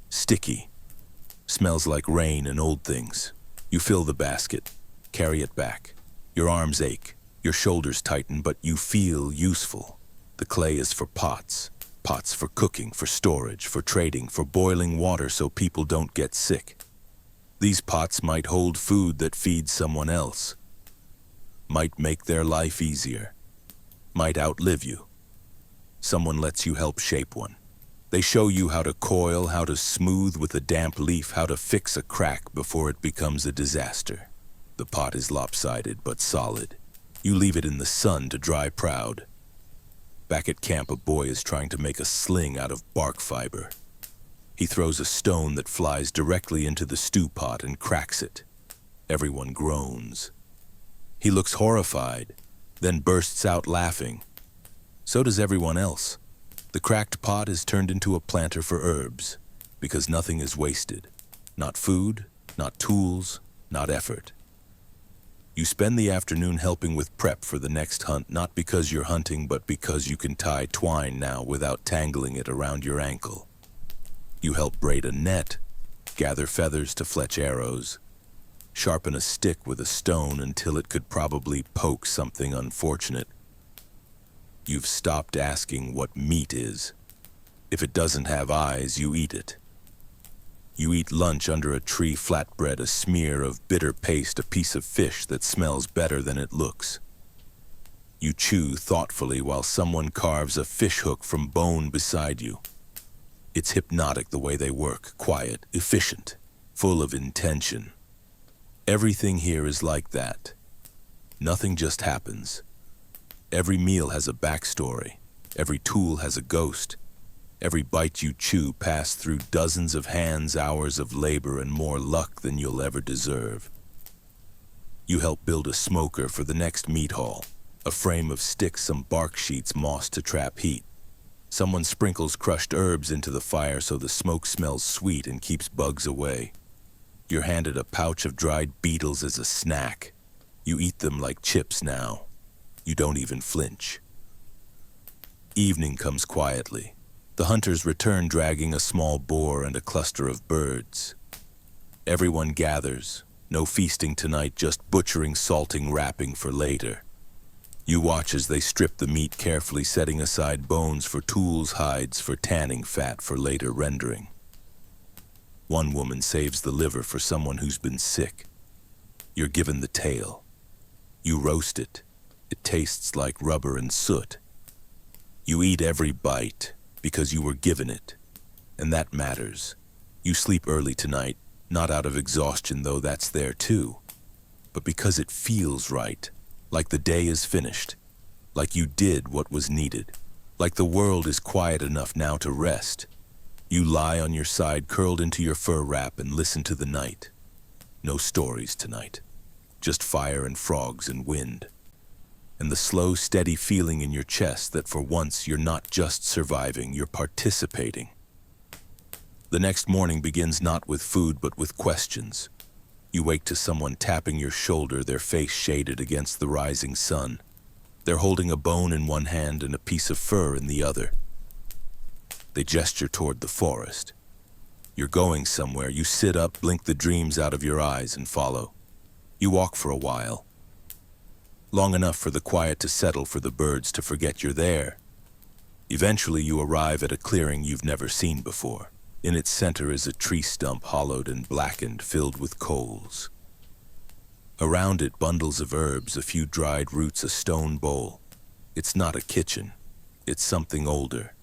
sticky, smells like rain and old things. You fill the basket, carry it back. Your arms ache, your shoulders tighten, but you feel useful. The clay is for pots. Pots for cooking, for storage, for trading, for boiling water so people don't get sick. These pots might hold food that feeds someone else. Might make their life easier. Might outlive you. Someone lets you help shape one. They show you how to coil, how to smooth with a damp leaf, how to fix a crack before it becomes a disaster. The pot is lopsided but solid. You leave it in the sun to dry proud. Back at camp, a boy is trying to make a sling out of bark fiber. He throws a stone that flies directly into the stew pot and cracks it. Everyone groans. He looks horrified, then bursts out laughing. So does everyone else. The cracked pot is turned into a planter for herbs, because nothing is wasted. Not food, not tools, not effort. You spend the afternoon helping with prep for the next hunt, not because you're hunting, but because you can tie twine now without tangling it around your ankle. You help braid a net, gather feathers to fletch arrows, sharpen a stick with a stone until it could probably poke something unfortunate. You've stopped asking what meat is. If it doesn't have eyes, you eat it. You eat lunch under a tree, flatbread, a smear of bitter paste, a piece of fish that smells better than it looks. You chew thoughtfully while someone carves a fish hook from bone beside you. It's hypnotic the way they work, quiet, efficient, full of intention. Everything here is like that. Nothing just happens. Every meal has a backstory. Every tool has a ghost. Every bite you chew passed through dozens of hands, hours of labor, and more luck than you'll ever deserve. You help build a smoker for the next meat haul, a frame of sticks, some bark sheets, moss to trap heat. Someone sprinkles crushed herbs into the fire so the smoke smells sweet and keeps bugs away. You're handed a pouch of dried beetles as a snack. You eat them like chips now. You don't even flinch. Evening comes quietly. The hunters return dragging a small boar and a cluster of birds. Everyone gathers. No feasting tonight, just butchering, salting, wrapping for later. You watch as they strip the meat carefully, setting aside bones for tools, hides for tanning, fat for later rendering. One woman saves the liver for someone who's been sick. You're given the tail. You roast it. It tastes like rubber and soot. You eat every bite because you were given it, and that matters. You sleep early tonight, not out of exhaustion, though that's there too, but because it feels right, like the day is finished, like you did what was needed, like the world is quiet enough now to rest. You lie on your side, curled into your fur wrap, and listen to the night. No stories tonight, just fire and frogs and wind, and the slow, steady feeling in your chest that for once you're not just surviving, you're participating. The next morning begins not with food, but with questions. You wake to someone tapping your shoulder, their face shaded against the rising sun. They're holding a bone in one hand and a piece of fur in the other. They gesture toward the forest. You're going somewhere. You sit up, blink the dreams out of your eyes, and follow. You walk for a while. Long enough for the quiet to settle, for the birds to forget you're there. Eventually you arrive at a clearing you've never seen before. In its center is a tree stump, hollowed and blackened, filled with coals. Around it, bundles of herbs, a few dried roots, a stone bowl. It's not a kitchen. It's something older.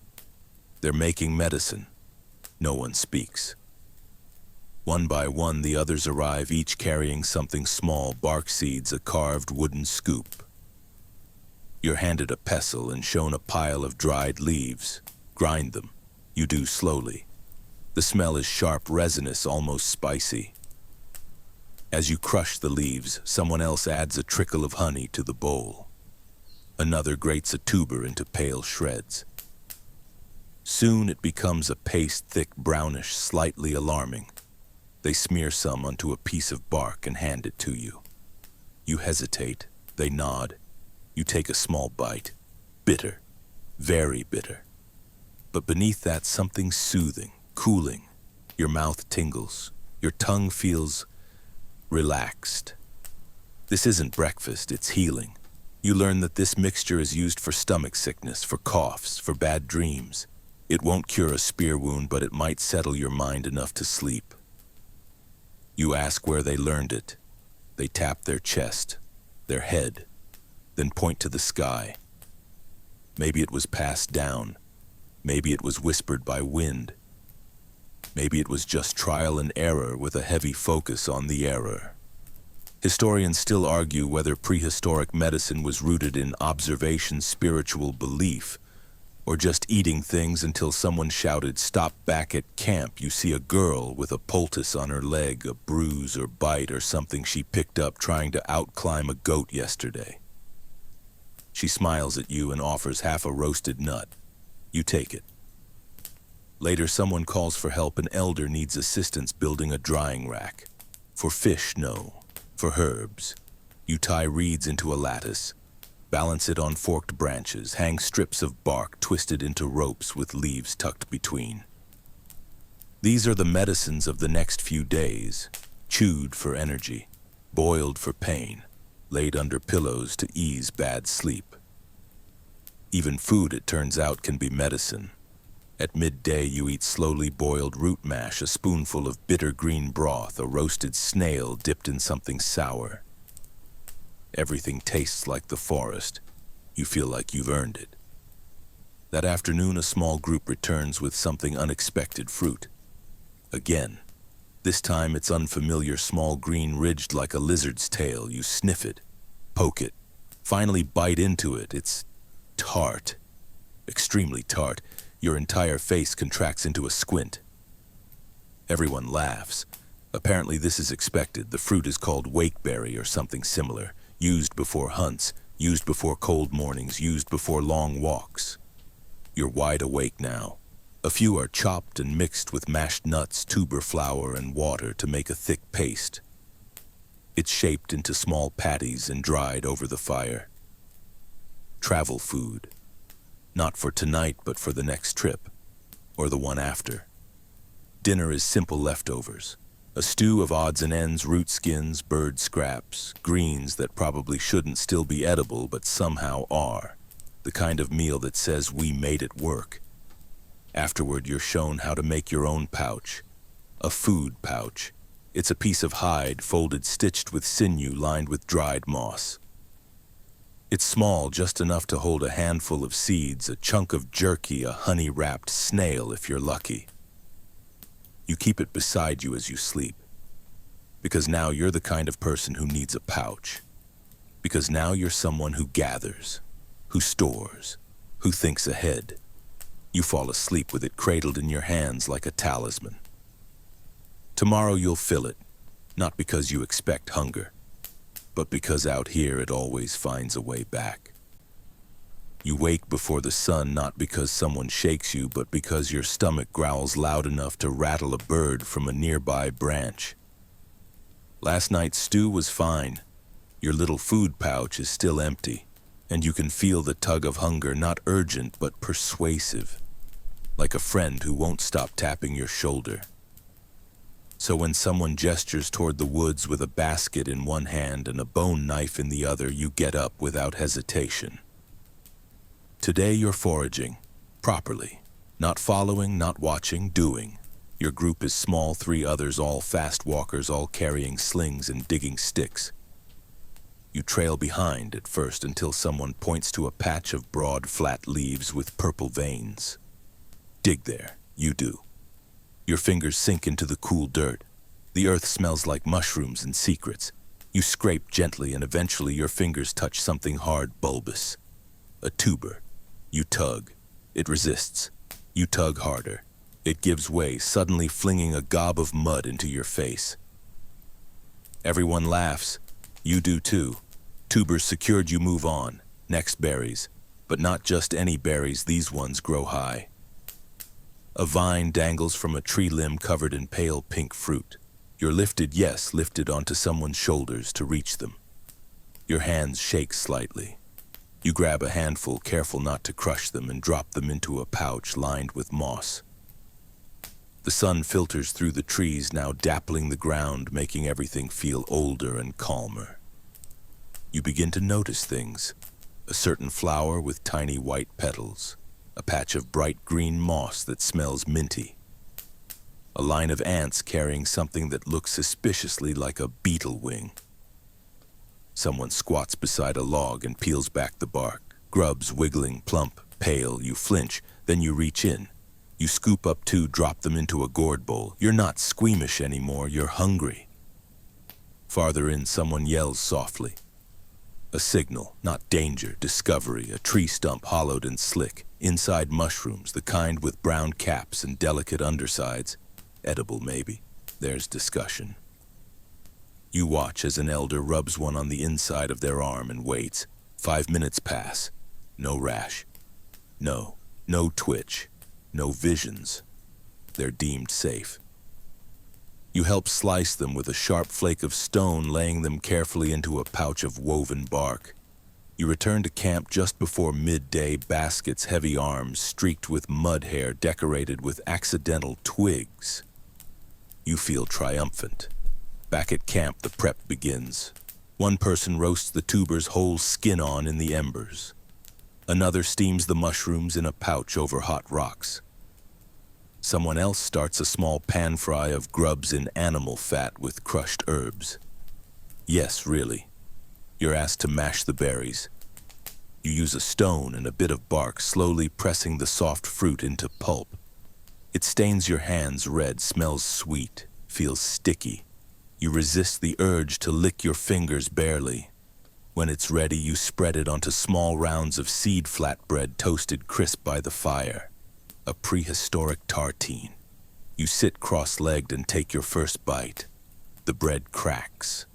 They're making medicine. No one speaks. One by one, the others arrive, each carrying something small, bark seeds, a carved wooden scoop. You're handed a pestle and shown a pile of dried leaves. Grind them. You do slowly. The smell is sharp, resinous, almost spicy. As you crush the leaves, someone else adds a trickle of honey to the bowl. Another grates a tuber into pale shreds. Soon it becomes a paste, thick, brownish, slightly alarming. They smear some onto a piece of bark and hand it to you. You hesitate. They nod. You take a small bite. Bitter. Very bitter. But beneath that, something soothing, cooling. Your mouth tingles. Your tongue feels relaxed. This isn't breakfast, it's healing. You learn that this mixture is used for stomach sickness, for coughs, for bad dreams. It won't cure a spear wound, but it might settle your mind enough to sleep. You ask where they learned it. They tap their chest, their head, then point to the sky. Maybe it was passed down. Maybe it was whispered by wind. Maybe it was just trial and error with a heavy focus on the error. Historians still argue whether prehistoric medicine was rooted in observation, spiritual belief, or just eating things until someone shouted, "Stop back at camp. You see a girl with a poultice on her leg, a bruise or bite or something she picked up trying to outclimb a goat yesterday." She smiles at you and offers half a roasted nut. You take it. Later, someone calls for help. An elder needs assistance building a drying rack. For fish, no. For herbs. You tie reeds into a lattice. Balance it on forked branches, hang strips of bark twisted into ropes with leaves tucked between. These are the medicines of the next few days, chewed for energy, boiled for pain, laid under pillows to ease bad sleep. Even food, it turns out, can be medicine. At midday, you eat slowly boiled root mash, a spoonful of bitter green broth, a roasted snail dipped in something sour. Everything tastes like the forest. You feel like you've earned it. That afternoon, a small group returns with something unexpected: fruit. Again. This time it's unfamiliar, small, green, ridged like a lizard's tail. You sniff it, poke it, finally bite into it. It's tart, extremely tart. Your entire face contracts into a squint. Everyone laughs. Apparently this is expected. The fruit is called wakeberry or something similar. Used before hunts, used before cold mornings, used before long walks. You're wide awake now. A few are chopped and mixed with mashed nuts, tuber flour, and water to make a thick paste. It's shaped into small patties and dried over the fire. Travel food. Not for tonight, but for the next trip, or the one after. Dinner is simple leftovers. A stew of odds and ends, root skins, bird scraps, greens that probably shouldn't still be edible but somehow are. The kind of meal that says we made it work. Afterward, you're shown how to make your own pouch. A food pouch. It's a piece of hide folded, stitched with sinew, lined with dried moss. It's small, just enough to hold a handful of seeds, a chunk of jerky, a honey-wrapped snail if you're lucky. You keep it beside you as you sleep. Because now you're the kind of person who needs a pouch. Because now you're someone who gathers, who stores, who thinks ahead. You fall asleep with it cradled in your hands like a talisman. Tomorrow you'll fill it, not because you expect hunger, but because out here it always finds a way back. You wake before the sun not because someone shakes you, but because your stomach growls loud enough to rattle a bird from a nearby branch. Last night's stew was fine. Your little food pouch is still empty, and you can feel the tug of hunger, not urgent but persuasive, like a friend who won't stop tapping your shoulder. So when someone gestures toward the woods with a basket in one hand and a bone knife in the other, you get up without hesitation. Today you're foraging, properly. Not following, not watching, doing. Your group is small, 3 others, all fast walkers, all carrying slings and digging sticks. You trail behind at first until someone points to a patch of broad, flat leaves with purple veins. Dig there, you do. Your fingers sink into the cool dirt. The earth smells like mushrooms and secrets. You scrape gently and eventually your fingers touch something hard, bulbous. A tuber. You tug. It resists. You tug harder. It gives way, suddenly flinging a gob of mud into your face. Everyone laughs. You do too. Tubers secured, you move on. Next berries. But not just any berries, these ones grow high. A vine dangles from a tree limb covered in pale pink fruit. You're lifted, yes, lifted onto someone's shoulders to reach them. Your hands shake slightly. You grab a handful, careful not to crush them, and drop them into a pouch lined with moss. The sun filters through the trees, now dappling the ground, making everything feel older and calmer. You begin to notice things. A certain flower with tiny white petals. A patch of bright green moss that smells minty. A line of ants carrying something that looks suspiciously like a beetle wing. Someone squats beside a log and peels back the bark. Grubs wiggling, plump, pale. You flinch, then you reach in. You scoop up 2, drop them into a gourd bowl. You're not squeamish anymore, you're hungry. Farther in, someone yells softly. A signal, not danger, discovery, a tree stump hollowed and slick. Inside mushrooms, the kind with brown caps and delicate undersides. Edible, maybe. There's discussion. You watch as an elder rubs one on the inside of their arm and waits. 5 minutes pass. No rash. No twitch. No visions. They're deemed safe. You help slice them with a sharp flake of stone, laying them carefully into a pouch of woven bark. You return to camp just before midday, baskets, heavy arms, streaked with mud hair, decorated with accidental twigs. You feel triumphant. Back at camp, the prep begins. One person roasts the tubers whole skin on in the embers. Another steams the mushrooms in a pouch over hot rocks. Someone else starts a small pan fry of grubs in animal fat with crushed herbs. Yes, really. You're asked to mash the berries. You use a stone and a bit of bark, slowly pressing the soft fruit into pulp. It stains your hands red, smells sweet, feels sticky. You resist the urge to lick your fingers barely. When it's ready, you spread it onto small rounds of seed flatbread toasted crisp by the fire. A prehistoric tartine. You sit cross-legged and take your first bite. The bread cracks.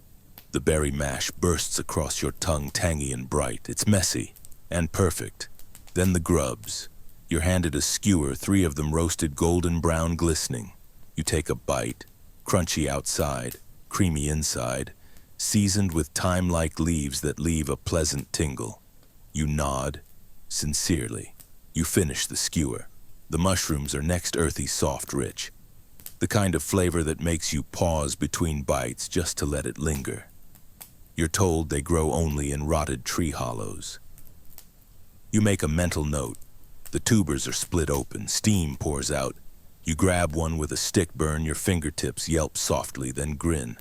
The berry mash bursts across your tongue, tangy and bright. It's messy and perfect. Then the grubs. You're handed a skewer, 3 of them roasted golden brown, glistening. You take a bite, crunchy outside, creamy inside, seasoned with thyme-like leaves that leave a pleasant tingle. You nod, sincerely. You finish the skewer. The mushrooms are next, earthy, soft, rich. The kind of flavor that makes you pause between bites just to let it linger. You're told they grow only in rotted tree hollows. You make a mental note. The tubers are split open, steam pours out. You grab one with a stick, burn your fingertips, yelp softly, then grin.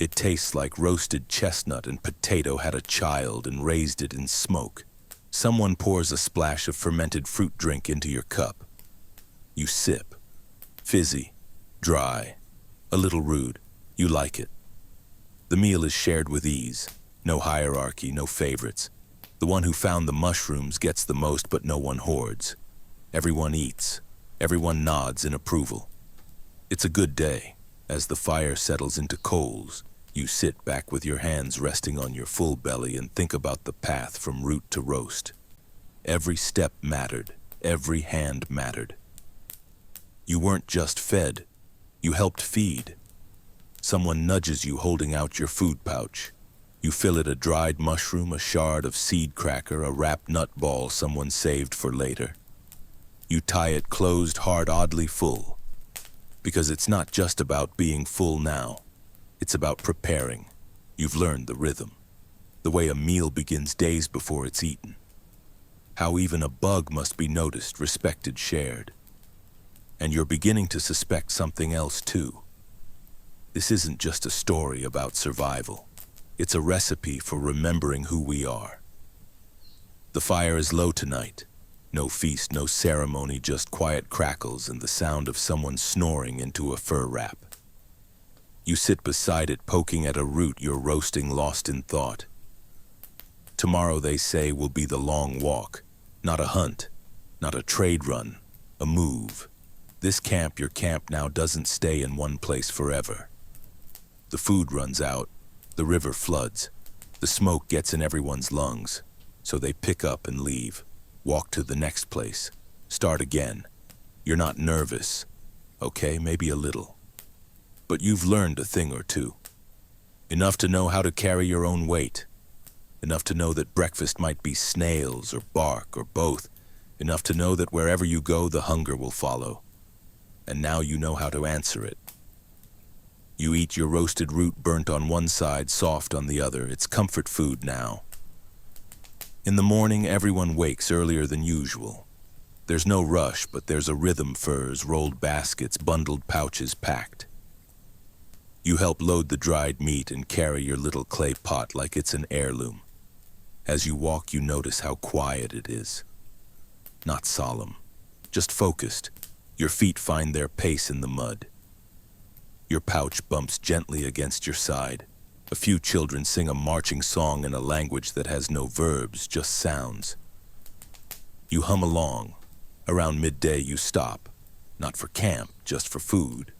It tastes like roasted chestnut and potato had a child and raised it in smoke. Someone pours a splash of fermented fruit drink into your cup. You sip. Fizzy, Dry. A little rude. You like it. The meal is shared with ease. No hierarchy, no favorites. The one who found the mushrooms gets the most, but no one hoards. Everyone eats. Everyone nods in approval. It's a good day. As the fire settles into coals, you sit back with your hands resting on your full belly and think about the path from root to roast. Every step mattered. Every hand mattered. You weren't just fed. You helped feed. Someone nudges you holding out your food pouch. You fill it a dried mushroom, a shard of seed cracker, a wrapped nut ball someone saved for later. You tie it closed, heart oddly full. Because it's not just about being full now. It's about preparing. You've learned the rhythm. The way a meal begins days before it's eaten. How even a bug must be noticed, respected, shared. And you're beginning to suspect something else too. This isn't just a story about survival. It's a recipe for remembering who we are. The fire is low tonight. No feast, no ceremony, just quiet crackles and the sound of someone snoring into a fur wrap. You sit beside it, poking at a root you're roasting, lost in thought. Tomorrow, they say, will be the long walk. Not a hunt, not a trade run, a move. This camp, your camp now, doesn't stay in one place forever. The food runs out, the river floods, the smoke gets in everyone's lungs, so they pick up and leave, walk to the next place, start again. You're not nervous, okay, maybe a little. But you've learned a thing or two. Enough to know how to carry your own weight. Enough to know that breakfast might be snails or bark or both. Enough to know that wherever you go, the hunger will follow. And now you know how to answer it. You eat your roasted root, burnt on one side, soft on the other. It's comfort food now. In the morning, everyone wakes earlier than usual. There's no rush, but there's a rhythm, furs, rolled baskets, bundled pouches packed. You help load the dried meat and carry your little clay pot like it's an heirloom. As you walk, you notice how quiet it is. Not solemn, just focused. Your feet find their pace in the mud. Your pouch bumps gently against your side. A few children sing a marching song in a language that has no verbs, just sounds. You hum along. Around midday, you stop. Not for camp, just for food.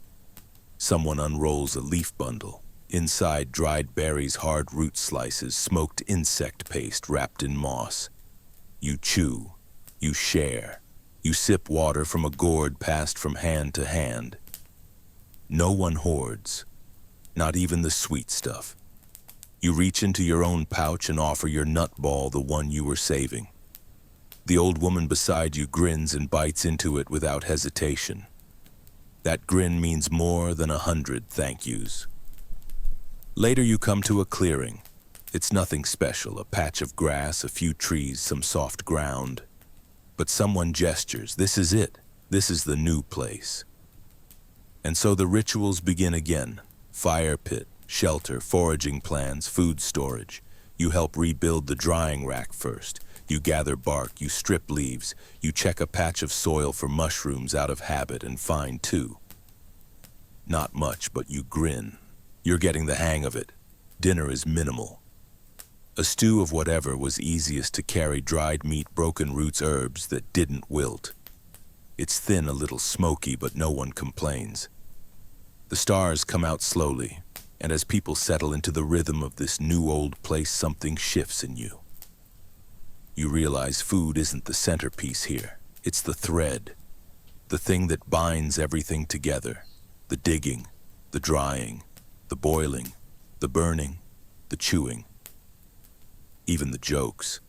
Someone unrolls a leaf bundle. Inside, dried berries, hard root slices, smoked insect paste wrapped in moss. You chew. You share. You sip water from a gourd passed from hand to hand. No one hoards. Not even the sweet stuff. You reach into your own pouch and offer your nut ball, the one you were saving. The old woman beside you grins and bites into it without hesitation. That grin means more than 100 thank yous. Later you come to a clearing. It's nothing special, a patch of grass, a few trees, some soft ground. But someone gestures, this is it. This is the new place. And so the rituals begin again. Fire pit, shelter, foraging plans, food storage. You help rebuild the drying rack first. You gather bark, you strip leaves, you check a patch of soil for mushrooms out of habit and find two. Not much, but you grin. You're getting the hang of it. Dinner is minimal. A stew of whatever was easiest to carry, dried meat, broken roots, herbs that didn't wilt. It's thin, a little smoky, but no one complains. The stars come out slowly, and as people settle into the rhythm of this new old place, something shifts in you. You realize food isn't the centerpiece here. It's the thread, the thing that binds everything together. The digging, the drying, the boiling, the burning, the chewing. Even the jokes.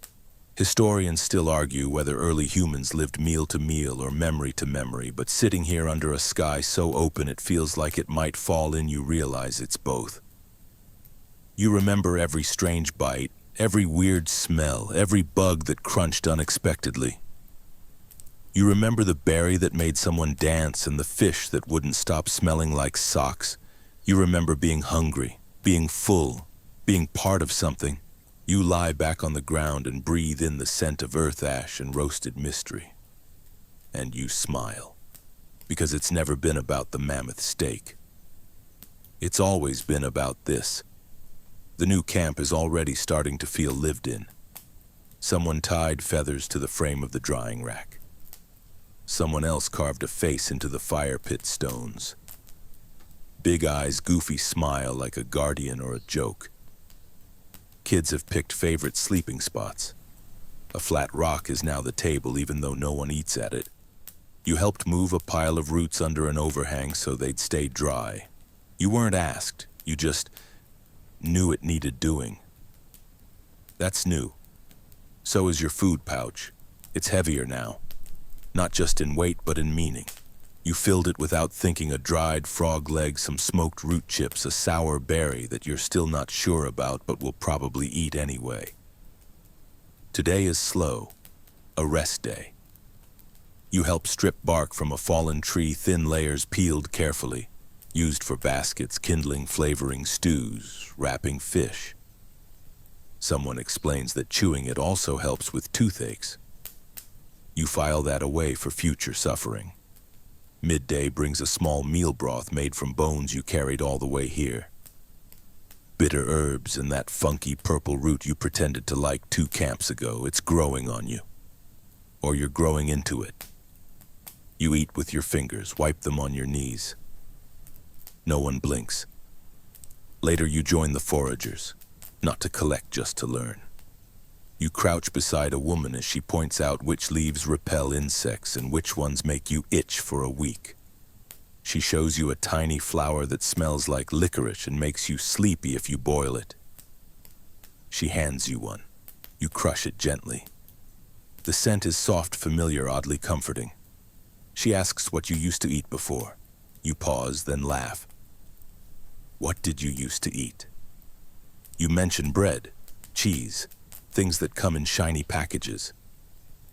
Historians still argue whether early humans lived meal to meal or memory to memory, but sitting here under a sky so open it feels like it might fall in, you realize it's both. You remember every strange bite, every weird smell, every bug that crunched unexpectedly. You remember the berry that made someone dance and the fish that wouldn't stop smelling like socks. You remember being hungry, being full, being part of something. You lie back on the ground and breathe in the scent of earth ash and roasted mystery. And you smile. because it's never been about the mammoth steak. It's always been about this. The new camp is already starting to feel lived in. Someone tied feathers to the frame of the drying rack. Someone else carved a face into the fire pit stones. Big Eye's goofy smile like a guardian or a joke. Kids have picked favorite sleeping spots. A flat rock is now the table even though no one eats at it. You helped move a pile of roots under an overhang so they'd stay dry. You weren't asked, you just knew it needed doing. That's new. So is your food pouch. It's heavier now. Not just in weight, but in meaning. You filled it without thinking: a dried frog leg, some smoked root chips, a sour berry that you're still not sure about but will probably eat anyway. Today is slow, a rest day. You help strip bark from a fallen tree, thin layers peeled carefully, used for baskets, kindling, flavoring stews, wrapping fish. Someone explains that chewing it also helps with toothaches. You file that away for future suffering. Midday brings a small meal broth made from bones you carried all the way here. Bitter herbs and that funky purple root you pretended to like 2 camps ago. It's growing on you. Or you're growing into it. You eat with your fingers, wipe them on your knees. No one blinks. Later you join the foragers, not to collect, just to learn. You crouch beside a woman as she points out which leaves repel insects and which ones make you itch for a week. She shows you a tiny flower that smells like licorice and makes you sleepy if you boil it. She hands you one. You crush it gently. The scent is soft, familiar, oddly comforting. She asks what you used to eat before. You pause, then laugh. What did you used to eat? You mention bread, cheese, things that come in shiny packages.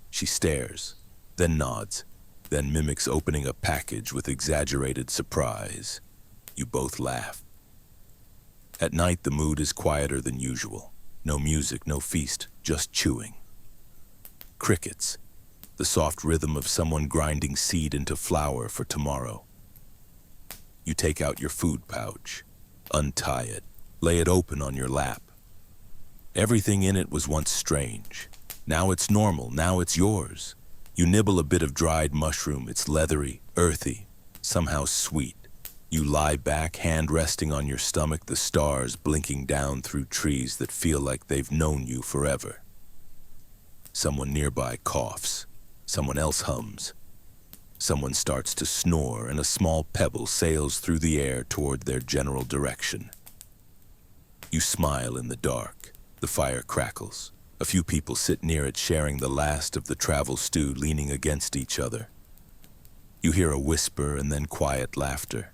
She stares, then nods, then mimics opening a package with exaggerated surprise. You both laugh. At night, the mood is quieter than usual. No music, no feast, just chewing. Crickets, the soft rhythm of someone grinding seed into flour for tomorrow. You take out your food pouch, untie it, lay it open on your lap. Everything in it was once strange. Now it's normal, now it's yours. You nibble a bit of dried mushroom. It's leathery, earthy, somehow sweet. You lie back, hand resting on your stomach, the stars blinking down through trees that feel like they've known you forever. Someone nearby coughs. Someone else hums. Someone starts to snore, and a small pebble sails through the air toward their general direction. You smile in the dark. The fire crackles. A few people sit near it, sharing the last of the travel stew, leaning against each other. You hear a whisper and then quiet laughter.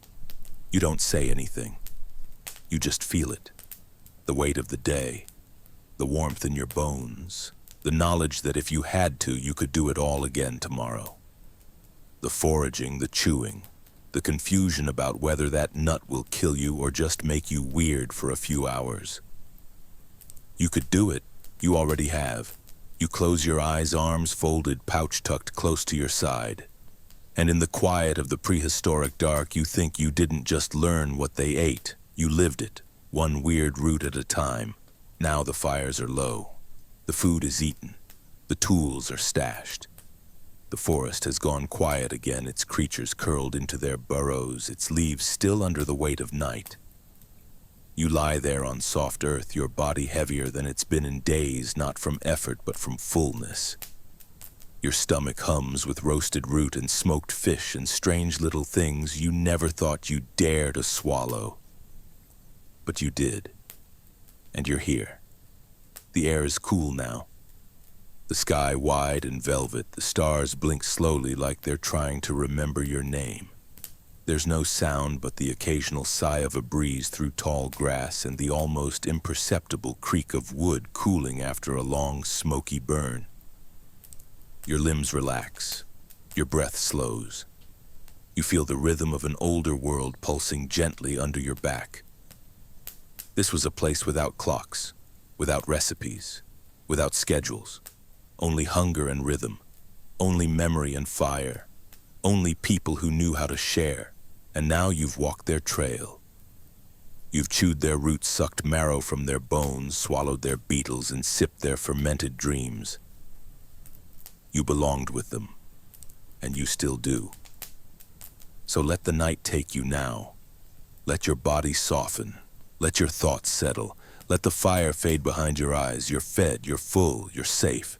You don't say anything. You just feel it. The weight of the day, the warmth in your bones, the knowledge that if you had to, you could do it all again tomorrow. The foraging, the chewing, the confusion about whether that nut will kill you or just make you weird for a few hours. You could do it. You already have. You close your eyes, arms folded, pouch tucked close to your side. And in the quiet of the prehistoric dark, you think you didn't just learn what they ate. You lived it, one weird root at a time. Now the fires are low. The food is eaten. The tools are stashed. The forest has gone quiet again, its creatures curled into their burrows, its leaves still under the weight of night. You lie there on soft earth, your body heavier than it's been in days, not from effort but from fullness. Your stomach hums with roasted root and smoked fish and strange little things you never thought you'd dare to swallow. But you did. And you're here. The air is cool now. The sky wide and velvet, the stars blink slowly like they're trying to remember your name. There's no sound but the occasional sigh of a breeze through tall grass and the almost imperceptible creak of wood cooling after a long, smoky burn. Your limbs relax. Your breath slows. You feel the rhythm of an older world pulsing gently under your back. This was a place without clocks, without recipes, without schedules. Only hunger and rhythm. Only memory and fire. Only people who knew how to share, and now you've walked their trail. You've chewed their roots, sucked marrow from their bones, swallowed their beetles, and sipped their fermented dreams. You belonged with them, and you still do. So let the night take you now. Let your body soften. Let your thoughts settle. Let the fire fade behind your eyes. You're fed, you're full, you're safe.